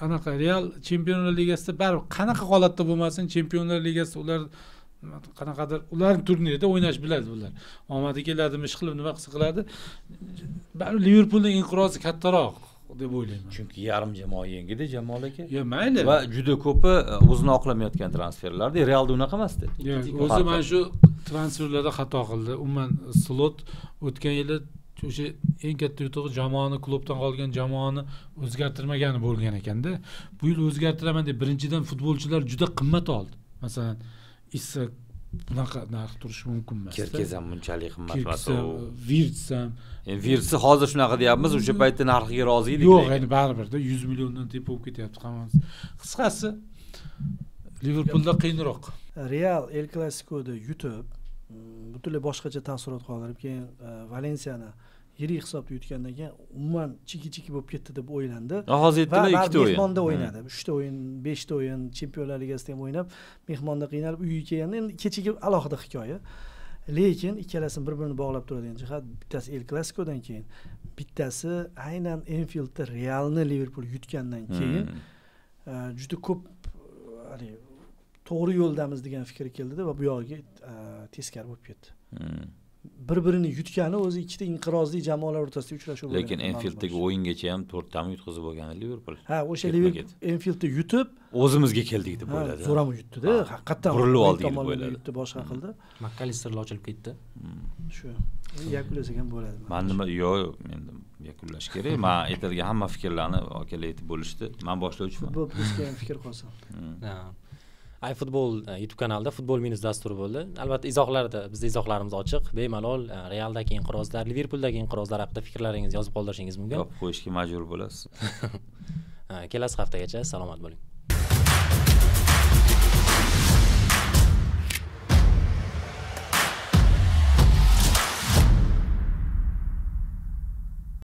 anaqa Real Chempionlar Ligasida baribir qanaqa holatda bo'lmasin, Chempionlar Ligasida ular qanaqadir ular turnirida o'ynash biladi ular. Omadi keladimi, ish qilib nima qilsa qiladi. Baribir Liverpoolning inqirozi kattaroq deb o'ylayman. Chunki yarim jamoa yengida jamoalarga. Yo, mayli. Va juda ko'pi o'zini oqlamayotgan transferlarda. Realda unaqa emasdi. O'zi mana shu transferlarda xato qildi. Umuman Slot o'tgan yili o'sha eng katta yutug'i jamoani, klubdan qolgan jamoani o'zgartirmagani bo'lgan ekanda. Bu yil o'zgartiraman deb birinchidan futbolchilar juda qimmat oldi. Masalan, Isak bunaqa narx turishi mumkin emas. Kerkez ham bunchalik qimmat emas. Virts ham. Virtsi hozir shunaqa deyapmiz, o'sha paytda narxiga rozi edik. Yo'q, endi baribir-da 100 milliondan tepib olib ketyapti hammasi. Qisqasi Liverpoolda qiyinroq. Real El Clasico'da yutib, butunlay boshqacha taassurot qoldirib, keyin Valensiyani yirik hisobda yutgandan keyin umuman chiki-chiki bo'lib ketdi deb o'ylandi. Hozir aytdilar, ikkita o'yin. Mehmonda o'ynadi. 3 ta o'yin, 5 ta o'yin Chempionlar Ligasida ham o'ynab, mehmonda qiynalib uyga kelganda endi kechagi alohida hikoya. Lekin ikkalasini bir-birini bog'lab turadigan jihat, bittasi El Clasico'dan keyin, bittasi aynan Enfieldda Realni Liverpool yutgandan keyin juda ko'p to'g'ri yo'ldamiz degan fikr keldida va bu yog'iga teskari bo'lib ketdi. Bir-birini yutgani o'zi ikkita inqirozli jamoalar o'rtasida uchrashuv bo'lgan. Lekin Enfield'dagi o'yingacha ham 4 ta yutqazib bo'lgan Liverpool. O'sha Liverpool Enfieldda yutib, o'zimizga keldik deb o'yladi. Zo'r ham yutdi-da, haqiqatan. Burilib oldik deb o'yladi. Yutdi, boshqa qildi. McAllisterlar ochilib ketdi. Shu. Yakunlasak ham bo'ladi. Men nima yo'q, endi yakunlash kerak. Men aytadigan hamma fikrlarni akalar aytib bo'lishdi. Men boshlovchiman. Bu bizga ham fikr qolsin. iFootball YouTube kanalida futbol minus dasturi bo'ldi. Albatta izohlarda bizda izohlarimiz ochiq. Bemalol Realdagi inqirozlar, Liverpooldagi inqirozlar haqida fikrlaringizni yozib qoldirishingiz mumkin. Qo'yishga majbur bo'lasiz. Kelasi haftagacha salomat bo'ling.